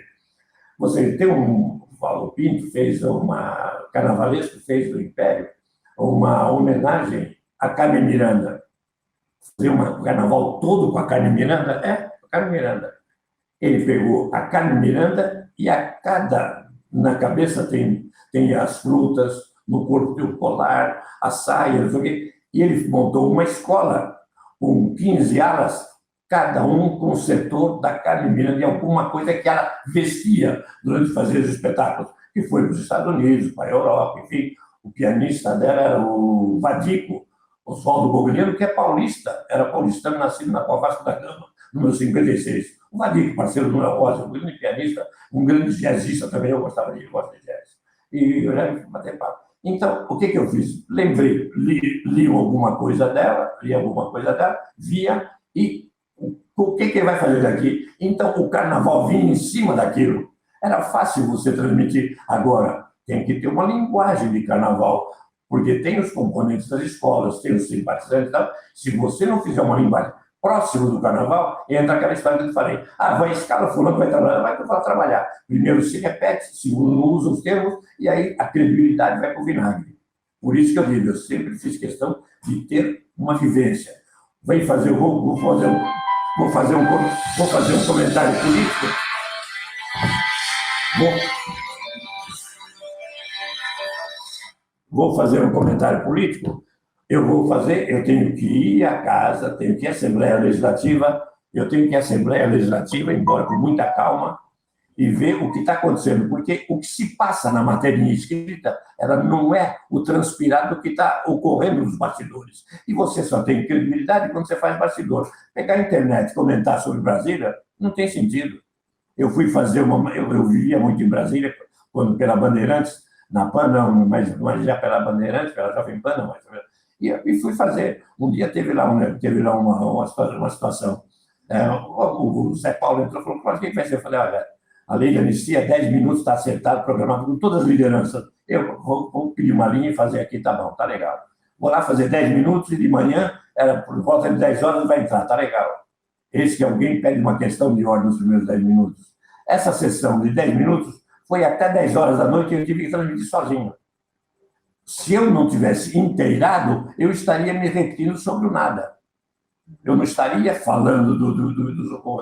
Você tem o Pinto fez carnavalesco fez do Império uma homenagem a Carmen Miranda. Fazer um carnaval todo com a Carmen Miranda? A Carmen Miranda. Ele pegou a Carmen Miranda e na cabeça tem as frutas, no corpo tem o colar, as saias, e ele montou uma escola com 15 alas, cada um com o setor da Carmen Miranda de alguma coisa que ela vestia durante fazer os espetáculos, que foi para os Estados Unidos, para a Europa, enfim. O pianista dela era o Vadico, Oswaldo Bogliano, que é paulista, era paulistano, nascido na Vasco da Gama, número 56. O Vadico, parceiro do Noel Rosa, um grande pianista, um grande jazzista também, eu gosto de jazz. E eu já bater papo. Então, o que eu fiz? Lembrei, li alguma coisa dela, via, e o que ele vai fazer daqui? Então, o carnaval vinha em cima daquilo. Era fácil você transmitir. Agora, tem que ter uma linguagem de carnaval, porque tem os componentes das escolas, tem os simpatizantes e tal. Se você não fizer uma linguagem próxima do carnaval, entra aquela história que eu falei. Vai a escala, fulano vai trabalhar. Primeiro se repete, segundo não usa os termos, e aí a credibilidade vai para o vinagre. Por isso que eu digo, eu sempre fiz questão de ter uma vivência. Vou fazer um comentário político. vou fazer um comentário político, eu tenho que ir à casa, tenho que ir à Assembleia Legislativa, eu tenho que ir à Assembleia Legislativa, embora com muita calma, e ver o que está acontecendo, porque o que se passa na matéria escrita, ela não é o transpirado do que está ocorrendo nos bastidores. E você só tem credibilidade quando você faz bastidor. Pegar a internet e comentar sobre Brasília, não tem sentido. Eu fui fazer eu vivia muito em Brasília, quando pela Bandeirantes, na PAN não, mas já pela Bandeirantes, pela Jovem Pan não, mas, e fui fazer. Um dia teve lá uma situação. O Zé Paulo entrou e falou: o que vai ser? Eu falei: olha, a lei de anistia, 10 minutos, está acertado, programado com todas as lideranças. Eu vou pedir uma linha e fazer aqui, tá bom, tá legal. Vou lá fazer 10 minutos e de manhã, era por volta de 10 horas, vai entrar, tá legal. Eis que alguém pede uma questão de ordem nos primeiros 10 minutos. Essa sessão de 10 minutos foi até 10 horas da noite e eu tive que transmitir sozinho. Se eu não tivesse inteirado, eu estaria me repetindo sobre o nada. Eu não estaria falando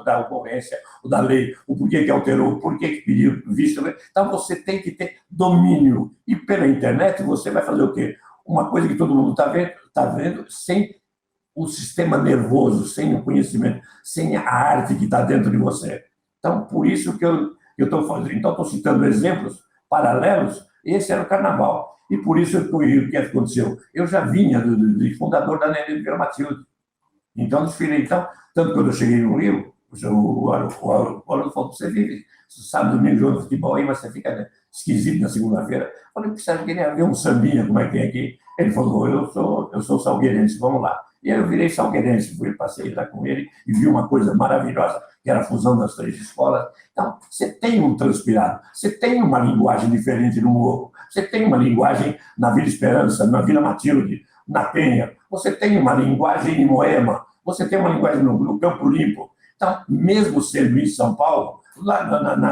da ocorrência, da lei, o porquê que alterou, o porquê que pediu visto. Então, você tem que ter domínio. E pela internet, você vai fazer o quê? Uma coisa que todo mundo está vendo sem o sistema nervoso, sem o conhecimento, sem a arte que está dentro de você. Então, por isso que eu estou fazendo. Então, estou citando exemplos paralelos. Esse era o Carnaval. E por isso o que aconteceu? Eu já vinha de fundador da Nenê de Vila Matilde. Então, desfilei. Então, tanto quando eu cheguei no Rio, o Haroldo falou: você vive sábado, domingo, jogo de futebol aí, mas você fica esquisito na segunda-feira. Eu falei: você queria ver um sambinha, como é que tem aqui? Ele falou: eu sou salgueirense, vamos lá. E aí eu virei salgueirense, passei lá com ele e vi uma coisa maravilhosa, que era a fusão das 3 escolas. Então, você tem um transpirado, você tem uma linguagem diferente no Morro, você tem uma linguagem na Vila Esperança, na Vila Matilde, na Penha, você tem uma linguagem em Moema, você tem uma linguagem no Campo Limpo. Então, mesmo sendo em São Paulo, lá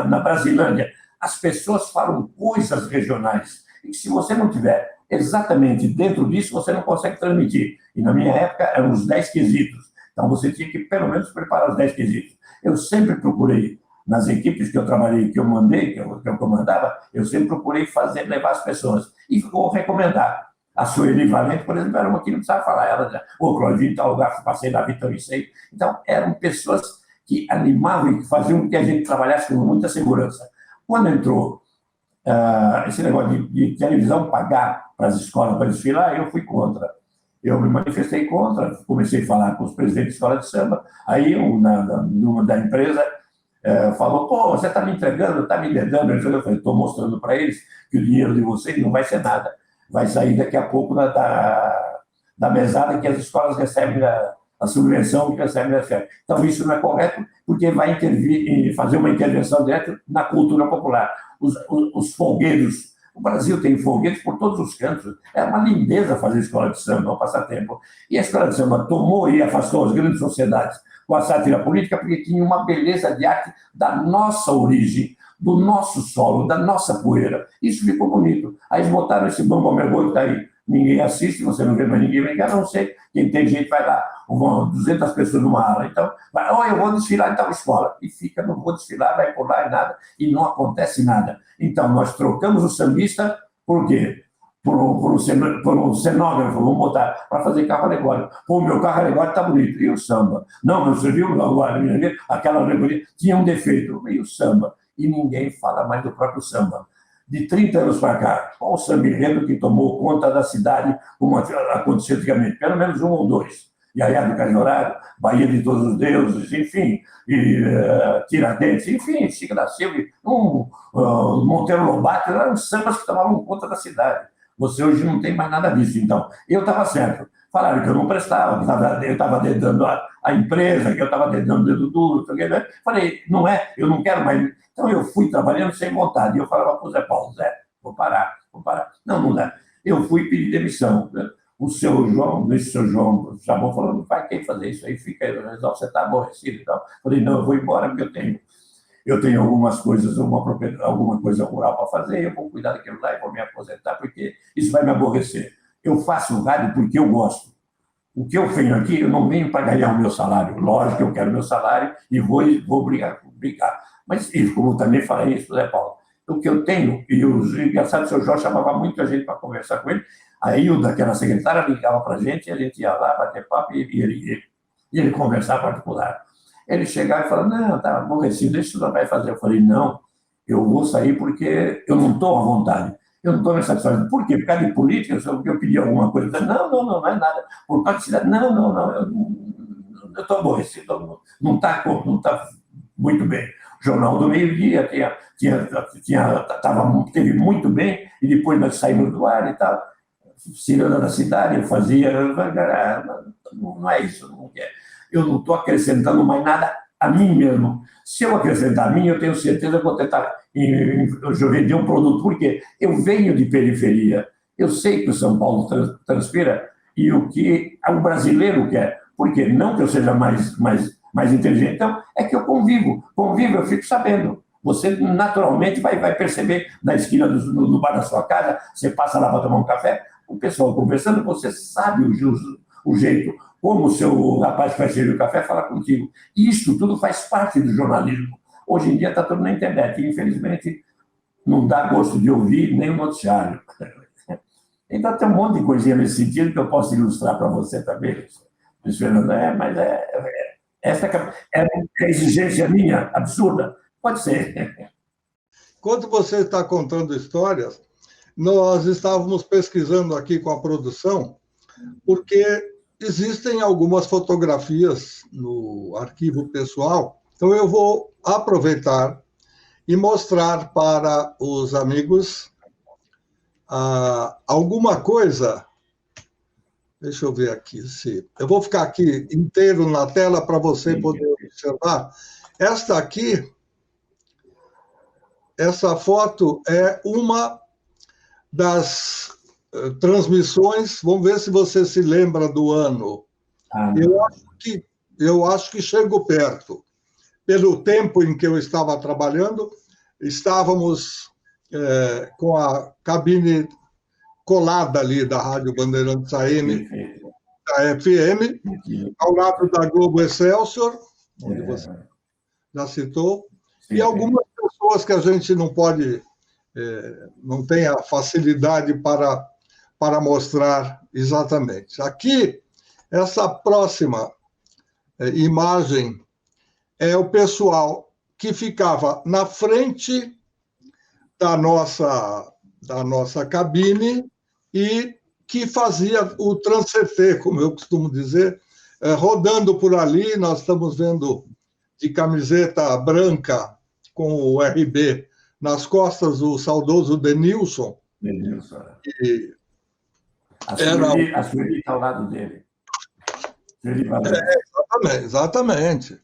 na Brasilândia, as pessoas falam coisas regionais. E se você não tiver exatamente dentro disso, você não consegue transmitir. E na minha época eram os 10 quesitos. Então, você tinha que, pelo menos, preparar os 10 quesitos. Eu sempre procurei, nas equipes que eu trabalhei, que eu mandei, que eu comandava, eu sempre procurei levar as pessoas. E vou recomendar. A Sueli Valente, por exemplo, era uma que não precisava falar. Ela já, Claudinho, tal lugar, passei na Vitor e sei. Então, eram pessoas que animavam e que faziam com que a gente trabalhasse com muita segurança. Quando entrou esse negócio de televisão pagar para as escolas para desfilar, eu fui contra. Eu me manifestei contra, comecei a falar com os presidentes de escola de samba, aí uma da empresa falou: pô, você está me entregando, está me dedando. Eu falei: estou mostrando para eles que o dinheiro de vocês não vai ser nada. Vai sair daqui a pouco da mesada que as escolas recebem, a subvenção que recebem da FEB. Então, isso não é correto, porque vai intervir, fazer uma intervenção direta na cultura popular. Os folguedos, o Brasil tem folguedos por todos os cantos. É uma lindeza fazer escola de samba, um passatempo. E a escola de samba tomou e afastou as grandes sociedades com a sátira política, porque tinha uma beleza de arte da nossa origem, do nosso solo, da nossa poeira. Isso ficou bonito. Aí eles botaram esse bambu meu boi que está aí. Ninguém assiste, você não vê mais ninguém brincar, a não ser quem tem gente vai lá. 200 pessoas numa aula. Então, eu vou desfilar em tal escola. E fica, não vou desfilar, vai por lá e nada. E não acontece nada. Então, nós trocamos o sambista por quê? Por um cenógrafo, vamos botar, para fazer carro alegórico. Pô, o meu carro alegórico está bonito. E o samba? Não, você viu agora, aquela alegoria tinha um defeito. E o samba? E ninguém fala mais do próprio samba. De 30 anos para cá, qual o samba enredo que tomou conta da cidade, como aconteceu antigamente? Pelo menos um ou dois. Iaiá do Cajorado, Bahia de Todos os Deuses, enfim, Tiradentes, enfim, Chico da Silva, Monteiro Lobato, eram sambas que tomavam conta da cidade. Você hoje não tem mais nada disso. Então, eu estava certo. Falaram que eu não prestava, eu estava dedando a empresa, que eu estava dedando o dedo duro. Falei: não é, eu não quero mais. Então, eu fui trabalhando sem vontade. Eu falava para o Zé Paulo: Zé, vou parar. Não dá. Eu fui pedir demissão. O seu João, chamou, falou: não vai ter que fazer isso aí, fica aí, você está aborrecido e tal. Falei: não, eu vou embora porque eu tenho algumas coisas, alguma coisa rural para fazer, eu vou cuidar daquilo lá e vou me aposentar, porque isso vai me aborrecer. Eu faço rádio porque eu gosto. O que eu venho aqui, eu não venho para ganhar o meu salário. Lógico que eu quero o meu salário e vou brigar. Mas, como também falei isso, Zé Paulo, o que eu tenho, e o engraçado, o seu Jorge chamava muita gente para conversar com ele, a Hilda, que era secretária, ligava para a gente ia lá bater papo e ele conversar particular. Ele chegava e falava, não, tá aborrecido, deixa isso não vai fazer. Eu falei, não, eu vou sair porque eu não estou à vontade. Eu não estou nessa história. Por quê? Por causa de política, se eu pedir alguma coisa. Não é nada. Por causa de cidade, não, eu estou aborrecido, não está muito bem. O Jornal do Meio-Dia teve muito bem, e depois nós saímos do ar e tal. Ciranda da Cidade, eu fazia, não é isso, não quero. Eu não estou acrescentando mais nada a mim mesmo. Se eu acrescentar a mim, eu tenho certeza que vou tentar vender um produto, porque eu venho de periferia, eu sei que o São Paulo transpira e o que o brasileiro quer, porque não que eu seja mais inteligente, então é que eu convivo, eu fico sabendo. Você naturalmente vai perceber na esquina do bar da sua casa, você passa lá para tomar um café, o pessoal conversando, você sabe o jeito, como o seu rapaz que vai servir o café fala contigo. E isso tudo faz parte do jornalismo. Hoje em dia está tudo na internet, e infelizmente não dá gosto de ouvir nem o noticiário. Então tem um monte de coisinha nesse sentido que eu posso ilustrar para você também, Fernando. Essa é a exigência minha, absurda. Pode ser. Enquanto você está contando histórias, nós estávamos pesquisando aqui com a produção, porque existem algumas fotografias no arquivo pessoal, então eu vou aproveitar e mostrar para os amigos alguma coisa. Deixa eu ver aqui. Eu vou ficar aqui inteiro na tela para você poder observar. Essa foto é uma das transmissões. Vamos ver se você se lembra do ano. Eu acho que chego perto. Pelo tempo em que eu estava trabalhando, estávamos com a cabine colada ali da Rádio Bandeirantes AM, da FM, ao lado da Globo Excelsior, onde você já citou, e algumas pessoas que a gente não pode, não tem a facilidade para mostrar exatamente. Aqui, essa próxima imagem é o pessoal que ficava na frente da nossa cabine e que fazia o transfer, como eu costumo dizer, rodando por ali. Nós estamos vendo de camiseta branca com o RB nas costas o saudoso Denilson. E a Sueli está ao lado dele. Exatamente.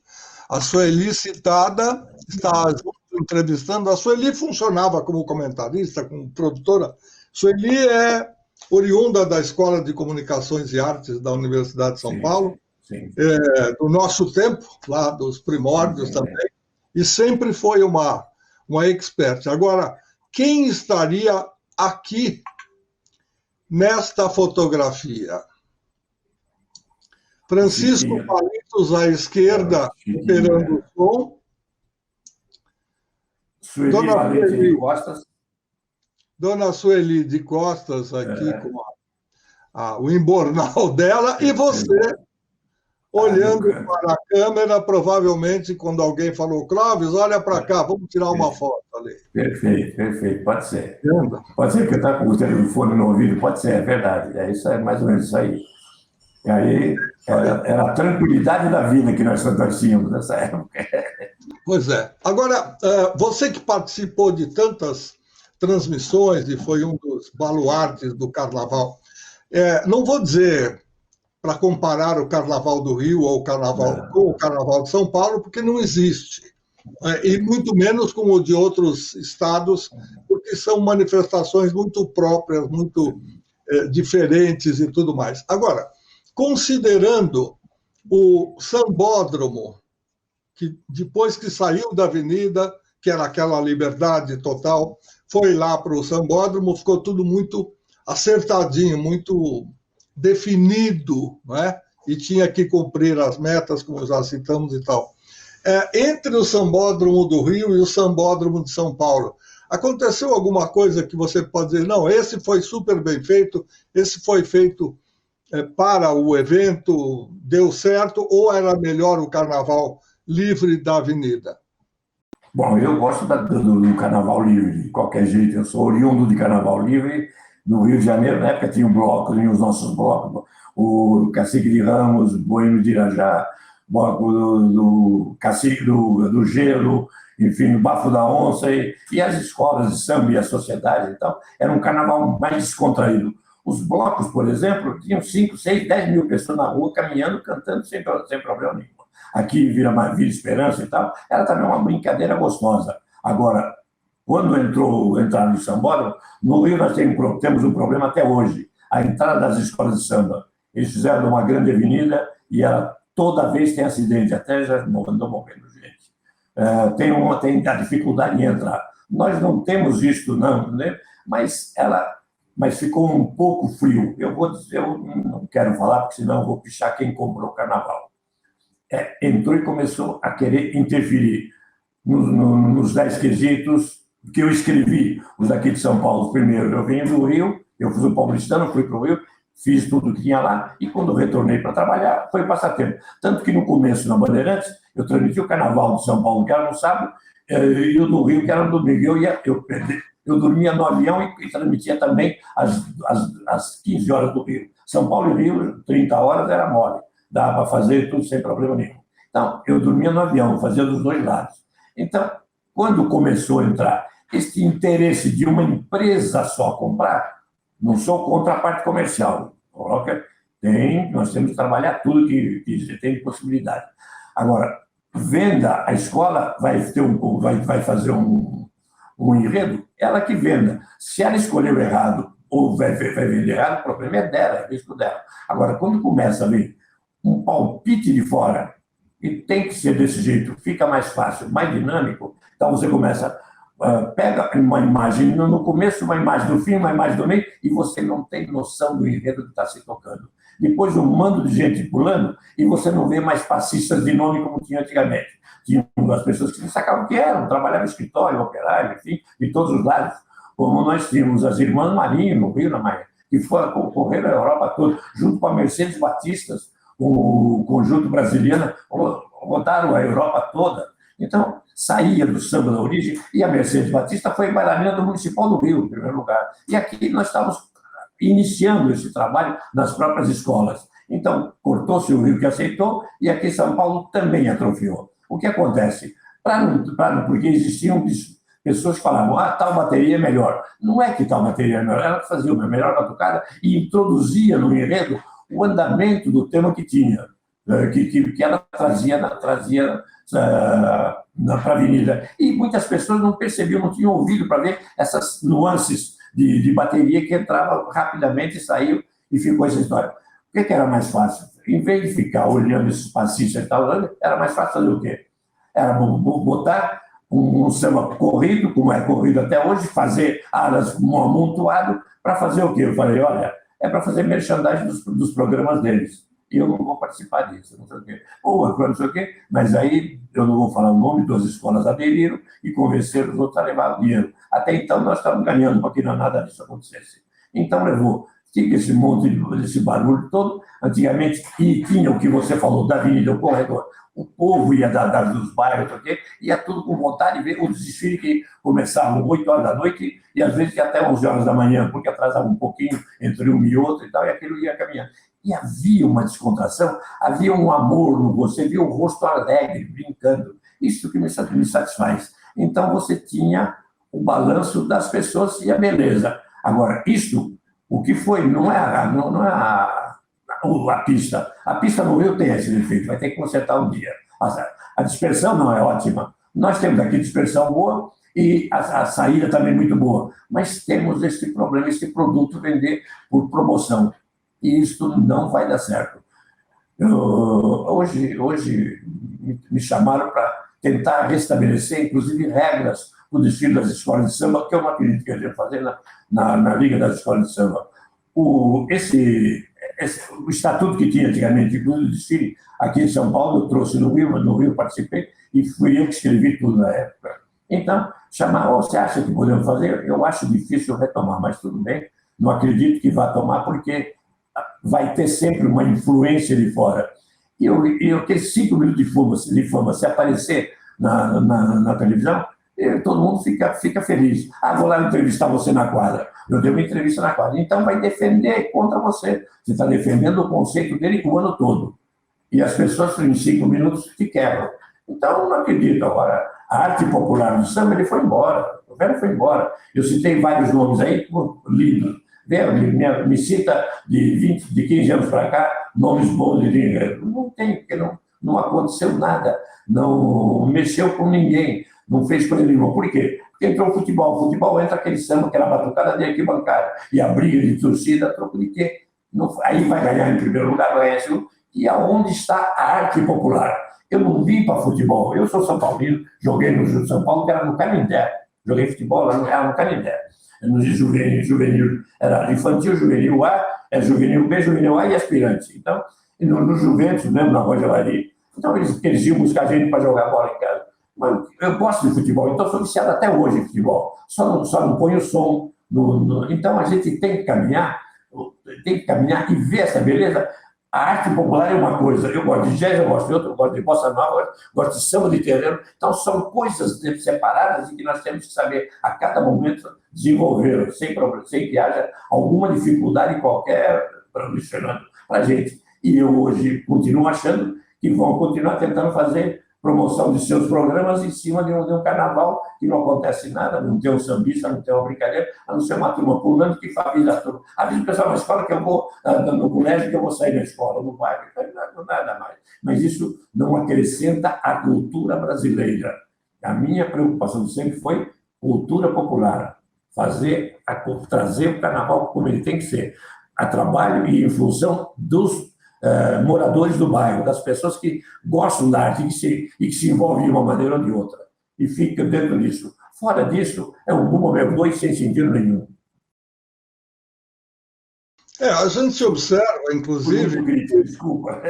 A Sueli citada está entrevistando. A Sueli funcionava como comentarista, como produtora. Sueli é oriunda da Escola de Comunicações e Artes da Universidade de São Paulo, do nosso tempo, lá dos primórdios também, e sempre foi uma expert. Agora, quem estaria aqui nesta fotografia? Francisco Palitos à esquerda, operando o som. Dona Sueli de Costas aqui com o embornal dela, e você olhando para a câmera, provavelmente quando alguém falou, Clóvis, olha para cá, vamos tirar uma foto ali. Perfeito, pode ser. Pode ser que está com o telefone no ouvido, pode ser, é verdade. Isso é mais ou menos isso aí. E aí era a tranquilidade da vida que nós tínhamos nessa época. Pois é. Agora, você que participou de tantas transmissões e foi um dos baluartes do Carnaval, não vou dizer para comparar o Carnaval do Rio ou o Carnaval com o Carnaval de São Paulo, porque não existe, e muito menos com o de outros estados, porque são manifestações muito próprias, muito diferentes e tudo mais. Agora, considerando o sambódromo, que depois que saiu da avenida, que era aquela liberdade total, foi lá para o sambódromo, ficou tudo muito acertadinho, muito definido, não é? E tinha que cumprir as metas, como já citamos e tal. Entre o sambódromo do Rio e o sambódromo de São Paulo, Aconteceu alguma coisa que você pode dizer, não, esse foi super bem feito, esse foi feito para o evento, deu certo, ou era melhor o carnaval livre da avenida? Bom, eu gosto do Carnaval Livre, de qualquer jeito. Eu sou oriundo de Carnaval Livre, no Rio de Janeiro. Na época tinha um bloco, tinha os nossos blocos, o Cacique de Ramos, Boêmio de Irajá, bloco do Cacique do Gelo, enfim, o Bafo da Onça, e as escolas de samba e a sociedade. Então, era um carnaval mais descontraído. Os blocos, por exemplo, tinham 5, 6, 10 mil pessoas na rua caminhando, cantando sem problema nenhum. Aqui Vila Esperança e tal, era também uma brincadeira gostosa. Agora, quando entraram no sambódromo, no Rio nós temos um problema até hoje, a entrada das escolas de samba. Eles fizeram uma grande avenida e toda vez tem acidente, até já andou morrendo gente. Tem a dificuldade de entrar. Nós não temos isto, não, né? mas ficou um pouco frio. Eu não quero falar, porque senão eu vou pichar quem comprou o carnaval. Entrou e começou a querer interferir nos 10 quesitos que eu escrevi, os daqui de São Paulo. Primeiro, eu vim do Rio, eu fui o paulistano, fui para o Rio, fiz tudo que tinha lá, e quando retornei para trabalhar, foi passatempo. Tanto que no começo, na Bandeirantes, eu transmiti o Carnaval de São Paulo, que era no sábado, e o do Rio, que era no domingo. Eu dormia no avião e transmitia também às 15 horas do Rio. São Paulo e Rio, 30 horas, era mole. Dava para fazer tudo sem problema nenhum. Então, eu dormia no avião, fazia dos dois lados. Então, quando começou a entrar este interesse de uma empresa só comprar, não sou contra a parte comercial. Nós temos que trabalhar tudo que tem possibilidade. Agora, venda, a escola vai fazer um enredo, ela que venda. Se ela escolheu errado ou vai vender errado, o problema é dela, é risco dela. Agora, quando começa a vir um palpite de fora, e tem que ser desse jeito, fica mais fácil, mais dinâmico, então você começa, pega uma imagem no começo, uma imagem do fim, uma imagem do meio, e você não tem noção do enredo que está se tocando. Depois um mando de gente pulando, e você não vê mais passistas de nome como tinha antigamente. Tinha as pessoas que não sacavam o que eram, trabalhavam no escritório, operário, enfim, de todos os lados. Como nós tínhamos as irmãs Marinho, no Rio, que correram a Europa toda, junto com a Mercedes Batistas, o conjunto brasileiro, rodaram a Europa toda. Então, saía do samba da origem, e a Mercedes Batista foi bailarina do Municipal do Rio, em primeiro lugar. E aqui nós estávamos iniciando esse trabalho nas próprias escolas. Então, cortou-se o Rio que aceitou, e aqui São Paulo também atrofiou. O que acontece? Porque existiam pessoas que falavam, tal bateria é melhor. Não é que tal bateria é melhor, ela fazia uma melhor batucada e introduzia no enredo o andamento do tema que tinha, que ela trazia para a avenida. E muitas pessoas não percebiam, não tinham ouvido para ver essas nuances de bateria que entrava rapidamente e saiu, e ficou essa história. O que era mais fácil? Em vez de ficar olhando esses passistas e tal, era mais fácil fazer o quê? Era botar um samba corrido, como é corrido até hoje, fazer alas amontoado, para fazer o quê? Eu falei, olha, é para fazer merchandising dos programas deles. E eu não vou participar disso, não sei o quê. Ou não sei o quê, mas aí eu não vou falar o nome, 2 escolas aderiram e convenceram os outros a levar o dinheiro. Até então nós estávamos ganhando para que nada disso acontecesse. Então levou. Tinha esse esse barulho todo. Antigamente, e tinha o que você falou da avenida, o corredor. O povo ia dos bairros, ia tudo com vontade de ver o desfile que começava às 8 horas da noite e às vezes até 11 horas da manhã, porque atrasava um pouquinho entre um e outro e tal, e aquilo ia caminhando. E havia uma descontração, havia um amor, você via o rosto alegre, brincando. Isso que me satisfaz. Então você tinha o balanço das pessoas e a beleza. Agora, o que foi, não é a pista. A pista no Rio tem esse defeito, vai ter que consertar um dia. A dispersão não é ótima. Nós temos aqui dispersão boa e a saída também muito boa, mas temos esse problema, esse produto vender por promoção. E isso não vai dar certo. Hoje me chamaram para tentar restabelecer, inclusive, regras para o desfile das escolas de samba, que eu não acredito que a gente fazer na Liga das Escolas de Samba. O estatuto que tinha antigamente, inclusive o desfile, aqui em São Paulo, eu trouxe no Rio participei, e fui eu que escrevi tudo na época. Então, chamar, ou você acha que podemos fazer? Eu acho difícil retomar, mas tudo bem, não acredito que vá tomar, porque vai ter sempre uma influência de fora. E aqueles 5 minutos de fama, se aparecer na televisão, todo mundo fica feliz. Ah, vou lá entrevistar você na quadra. Eu dei uma entrevista na quadra. Então vai defender contra você. Você está defendendo o conceito dele o ano todo. E as pessoas, em 5 minutos, te quebram. Então, eu não acredito. Agora, a arte popular do samba, ele foi embora. O velho foi embora. Eu citei vários nomes aí, lindos. Me cita de 15 anos para cá, nomes bons de dinheiro. Não tem, porque não aconteceu nada. Não mexeu com ninguém. Não fez coisa nenhuma. Por quê? Porque entrou o futebol. O futebol entra aquele samba, aquela batucada de arquibancada. E a briga de torcida, troco de quê? Aí vai ganhar em primeiro lugar o Écio. E aonde está a arte popular? Eu não vim para futebol. Eu sou São Paulino, joguei no Júlio de São Paulo, que era no Canindé. Joguei futebol lá era no Canindé. No juvenil, era infantil, juvenil A, juvenil B, juvenil A e aspirante. Então, no Juventus, mesmo na Rogelaria. Então, eles iam buscar gente para jogar bola em casa. Mas eu gosto de futebol, então sou viciado até hoje em futebol. Só não ponho o som. Então, a gente tem que caminhar e ver essa beleza. A arte popular é uma coisa, eu gosto de jazz, eu gosto de outra, eu gosto de bossa nova, eu gosto de samba de terreiro. Então, são coisas separadas e que nós temos que saber, a cada momento, desenvolver, sem que haja alguma dificuldade qualquer para a gente. E eu hoje continuo achando que vão continuar tentando fazer promoção de seus programas em cima de um carnaval que não acontece nada, não tem um sambista, não tem uma brincadeira, a não ser uma turma pulando que avisa tudo. Avisa o pessoal na escola que eu vou, no colégio, que eu vou sair da escola, no bairro, nada mais. Mas isso não acrescenta a cultura brasileira. A minha preocupação sempre foi cultura popular, trazer o carnaval como ele tem que ser, a trabalho e em função dos moradores do bairro, das pessoas que gostam da arte e que se envolvem de uma maneira ou de outra. E fica dentro disso. Fora disso, é um momento dois sem sentido nenhum. A gente observa, inclusive... Desculpa.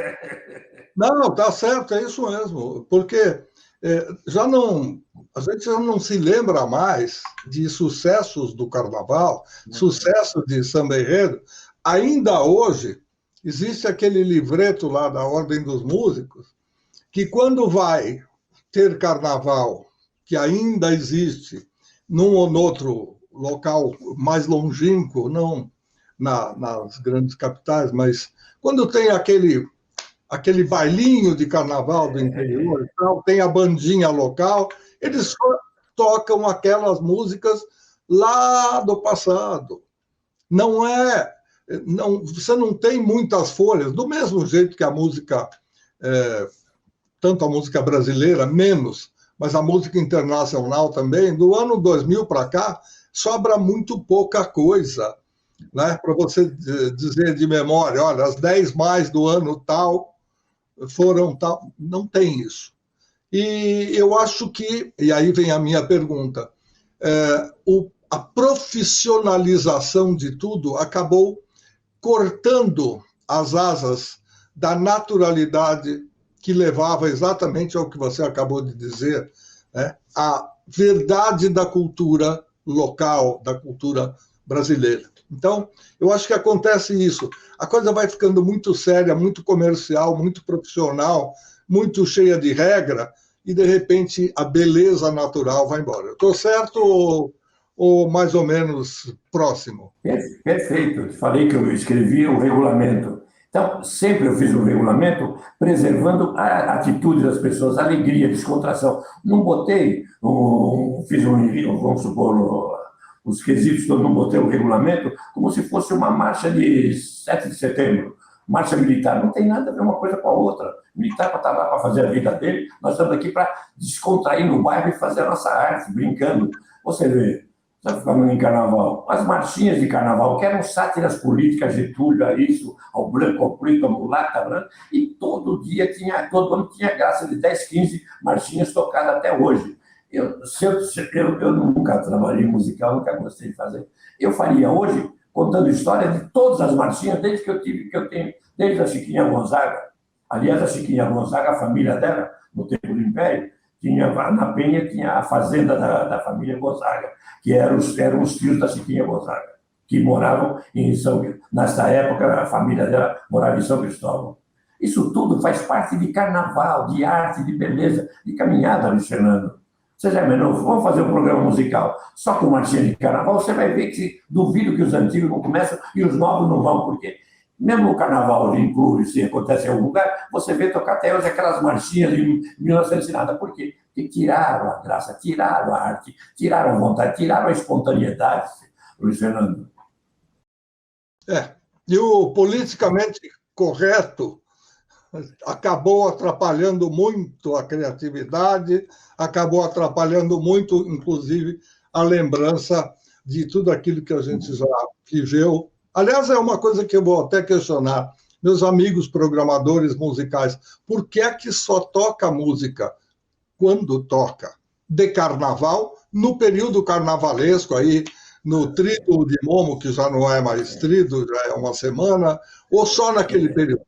Não, está certo, é isso mesmo. Porque a gente já não se lembra mais de sucessos do carnaval, sucesso de samba enredo. Ainda hoje, existe aquele livreto lá da Ordem dos Músicos, que quando vai ter carnaval, que ainda existe, num ou outro local mais longínquo, não nas grandes capitais, mas quando tem aquele bailinho de carnaval do interior, tem a bandinha local, eles tocam aquelas músicas lá do passado. Você não tem muitas folhas, do mesmo jeito que a música, tanto a música brasileira, menos, mas a música internacional também, do ano 2000 para cá, sobra muito pouca coisa, né? Para você dizer de memória, olha, as 10 mais do ano tal foram tal. Não tem isso. E eu acho que, e aí vem a minha pergunta, a profissionalização de tudo acabou cortando as asas da naturalidade que levava exatamente ao que você acabou de dizer, né? A verdade da cultura local, da cultura brasileira. Então, eu acho que acontece isso. A coisa vai ficando muito séria, muito comercial, muito profissional, muito cheia de regra, e, de repente, a beleza natural vai embora. Estou certo ou mais ou menos próximo? Perfeito. Eu te falei que eu escrevi o regulamento. Então, sempre eu fiz um regulamento preservando a atitude das pessoas, a alegria, a descontração. Não botei, vamos supor, os quesitos que eu não botei o regulamento, como se fosse uma marcha de 7 de setembro, marcha militar. Não tem nada a ver uma coisa com a outra. O militar está lá para fazer a vida dele, nós estamos aqui para descontrair no bairro e fazer a nossa arte, brincando. Você vê, falando em carnaval, as marchinhas de carnaval, que eram sátiras políticas, Getúlio, a isso, ao branco, ao preto, ao mulata, ao branco, e todo ano tinha graça de 10, 15 marchinhas tocadas até hoje. Eu nunca trabalhei em musical, nunca gostei de fazer. Eu faria hoje, contando história de todas as marchinhas, desde que eu tenho, desde a Chiquinha Gonzaga. Aliás, a Chiquinha Gonzaga, a família dela, no tempo do Império, Na Penha tinha a fazenda da família Gonzaga, que eram os tios da Chiquinha Gonzaga, que moravam em nessa época, a família dela morava em São Cristóvão. Isso tudo faz parte de carnaval, de arte, de beleza, de caminhada, Luiz Fernando. Você já imaginou? Vamos fazer um programa musical só com marchinha de carnaval, você vai ver que duvido que os antigos não começam e os novos não vão, porque mesmo no carnaval de Inclúrio, se acontece em algum lugar, você vê tocar até hoje aquelas marchinhas de 1900 e nada. Por quê? Porque tiraram a graça, tiraram a arte, tiraram a vontade, tiraram a espontaneidade, Luiz Fernando. E o politicamente correto acabou atrapalhando muito a criatividade, acabou atrapalhando muito, inclusive, a lembrança de tudo aquilo que a gente já viveu. Aliás, é uma coisa que eu vou até questionar. Meus amigos programadores musicais, por que é que só toca música quando toca? De carnaval, no período carnavalesco, aí, no Trido de Momo, que já não é mais trido, já é uma semana, ou só naquele período?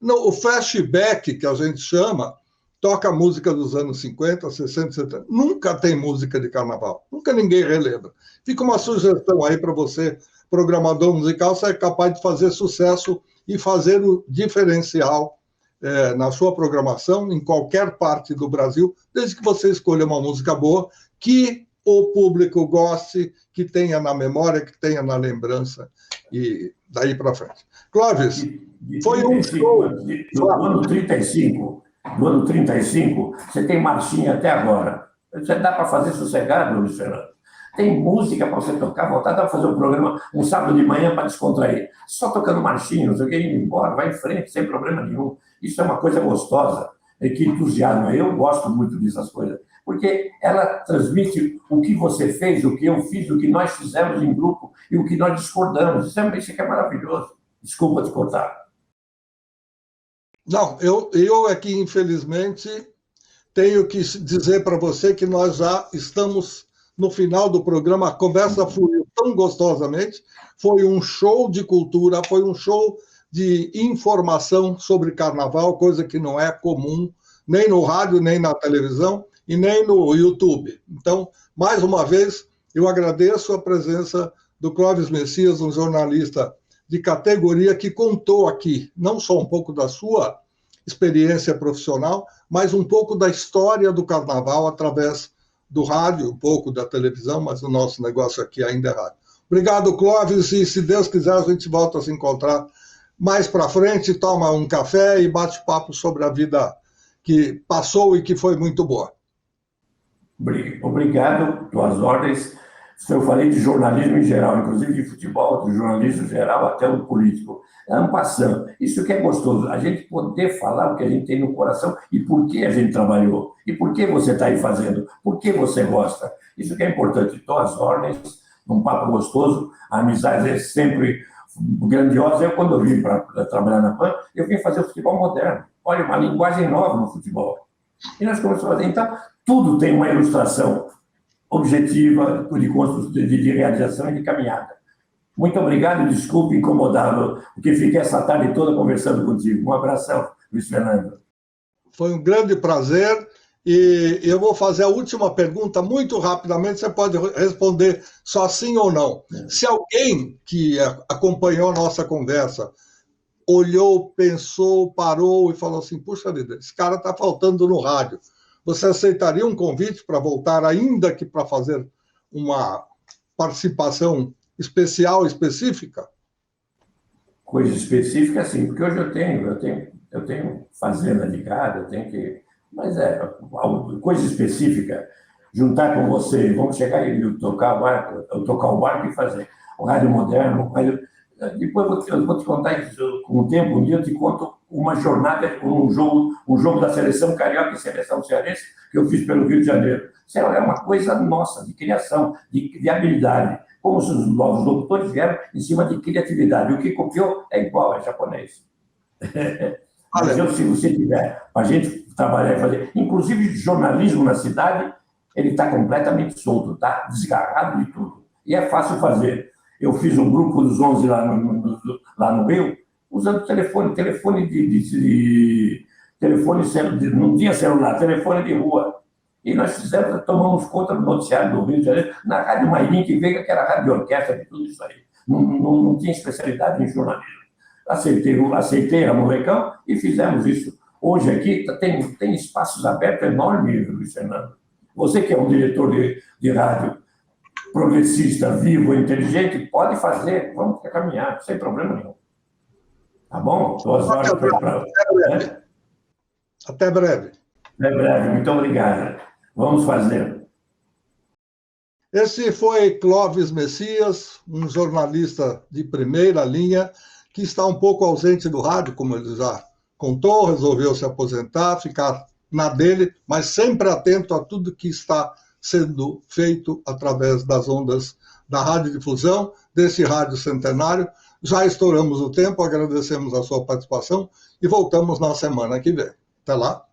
O flashback, que a gente chama, toca música dos anos 50, 60, 70. Nunca tem música de carnaval. Nunca ninguém relembra. Fica uma sugestão aí para você, programador musical, você é capaz de fazer sucesso e fazer o diferencial na sua programação, em qualquer parte do Brasil, desde que você escolha uma música boa, que o público goste, que tenha na memória, que tenha na lembrança, e daí para frente. Clóvis, foi um show. Do ano 35, você tem marchinha até agora. Você dá para fazer sossegado, Luiz Fernando. Tem música para você tocar, voltar a fazer um programa um sábado de manhã para descontrair. Só tocando marchinha, não sei o que, indo embora, vai em frente, sem problema nenhum. Isso é uma coisa gostosa, que entusiasma. Eu gosto muito dessas coisas, porque ela transmite o que você fez, o que eu fiz, o que nós fizemos em grupo e o que nós discordamos. Isso é maravilhoso. Desculpa te cortar. Não, eu aqui, infelizmente, tenho que dizer para você que nós já estamos no final do programa. A conversa fluiu tão gostosamente. Foi um show de cultura, foi um show de informação sobre carnaval, coisa que não é comum, nem no rádio, nem na televisão e nem no YouTube. Então, mais uma vez, eu agradeço a presença do Clóvis Messias, um jornalista de categoria que contou aqui, não só um pouco da sua experiência profissional, mas um pouco da história do carnaval através do rádio, um pouco da televisão, mas o nosso negócio aqui ainda é rádio. Obrigado, Clóvis, e se Deus quiser a gente volta a se encontrar mais para frente, toma um café e bate papo sobre a vida que passou e que foi muito boa. Obrigado, tuas ordens. Eu falei de jornalismo em geral, inclusive de futebol, de jornalismo geral até o político. En passant, isso que é gostoso, a gente poder falar o que a gente tem no coração e por que a gente trabalhou, e por que você está aí fazendo, por que você gosta. Isso que é importante, tuas ordens, um papo gostoso, a amizade é sempre grandiosa. Eu, quando eu vim para trabalhar na PAN, eu vim fazer o futebol moderno. Olha, uma linguagem nova no futebol. E nós começamos a fazer. Então, tudo tem uma ilustração objetiva, de realização e de caminhada. Muito obrigado e desculpe incomodá-lo, porque fiquei essa tarde toda conversando contigo. Um abração, Luiz Fernando. Foi um grande prazer. E eu vou fazer a última pergunta muito rapidamente, você pode responder só sim ou não. Se alguém que acompanhou a nossa conversa olhou, pensou, parou e falou assim, puxa vida, esse cara está faltando no rádio, você aceitaria um convite para voltar, ainda que para fazer uma participação especial, específica? Coisa específica, sim, porque hoje eu tenho fazenda ligada, eu tenho que... Mas coisa específica, juntar com você, vamos chegar e tocar o barco e fazer o rádio moderno. Depois eu vou te contar isso com o tempo, um dia eu te conto uma jornada, um jogo da seleção carioca e seleção cearense que eu fiz pelo Rio de Janeiro. Isso é uma coisa nossa, de criação, de habilidade. Como os novos locutores vieram em cima de criatividade. O que copiou é igual, é japonês. Mas se você tiver, a gente trabalhar e fazer, inclusive jornalismo na cidade, ele está completamente solto, está desgarrado de tudo. E é fácil fazer. Eu fiz um grupo dos 11 lá no Rio, usando telefone não tinha celular, telefone de rua. E nós tomamos conta do noticiário do Rio de Janeiro, na Rádio Mairim, que veio, que era a rádio de orquestra, de tudo isso aí. Não tinha especialidade em jornalismo. Aceitei a Molecão e fizemos isso. Hoje aqui tem espaços abertos enormes, Luiz Fernando. Você que é um diretor de rádio progressista, vivo, inteligente, pode fazer, vamos caminhar, sem problema nenhum. Tá bom? Até breve. Até breve, muito obrigado. Vamos fazer. Esse foi Clóvis Messias, um jornalista de primeira linha, que está um pouco ausente do rádio, como ele já contou, resolveu se aposentar, ficar na dele, mas sempre atento a tudo que está sendo feito através das ondas da radiodifusão, desse rádio centenário. Já estouramos o tempo, agradecemos a sua participação e voltamos na semana que vem. Até lá.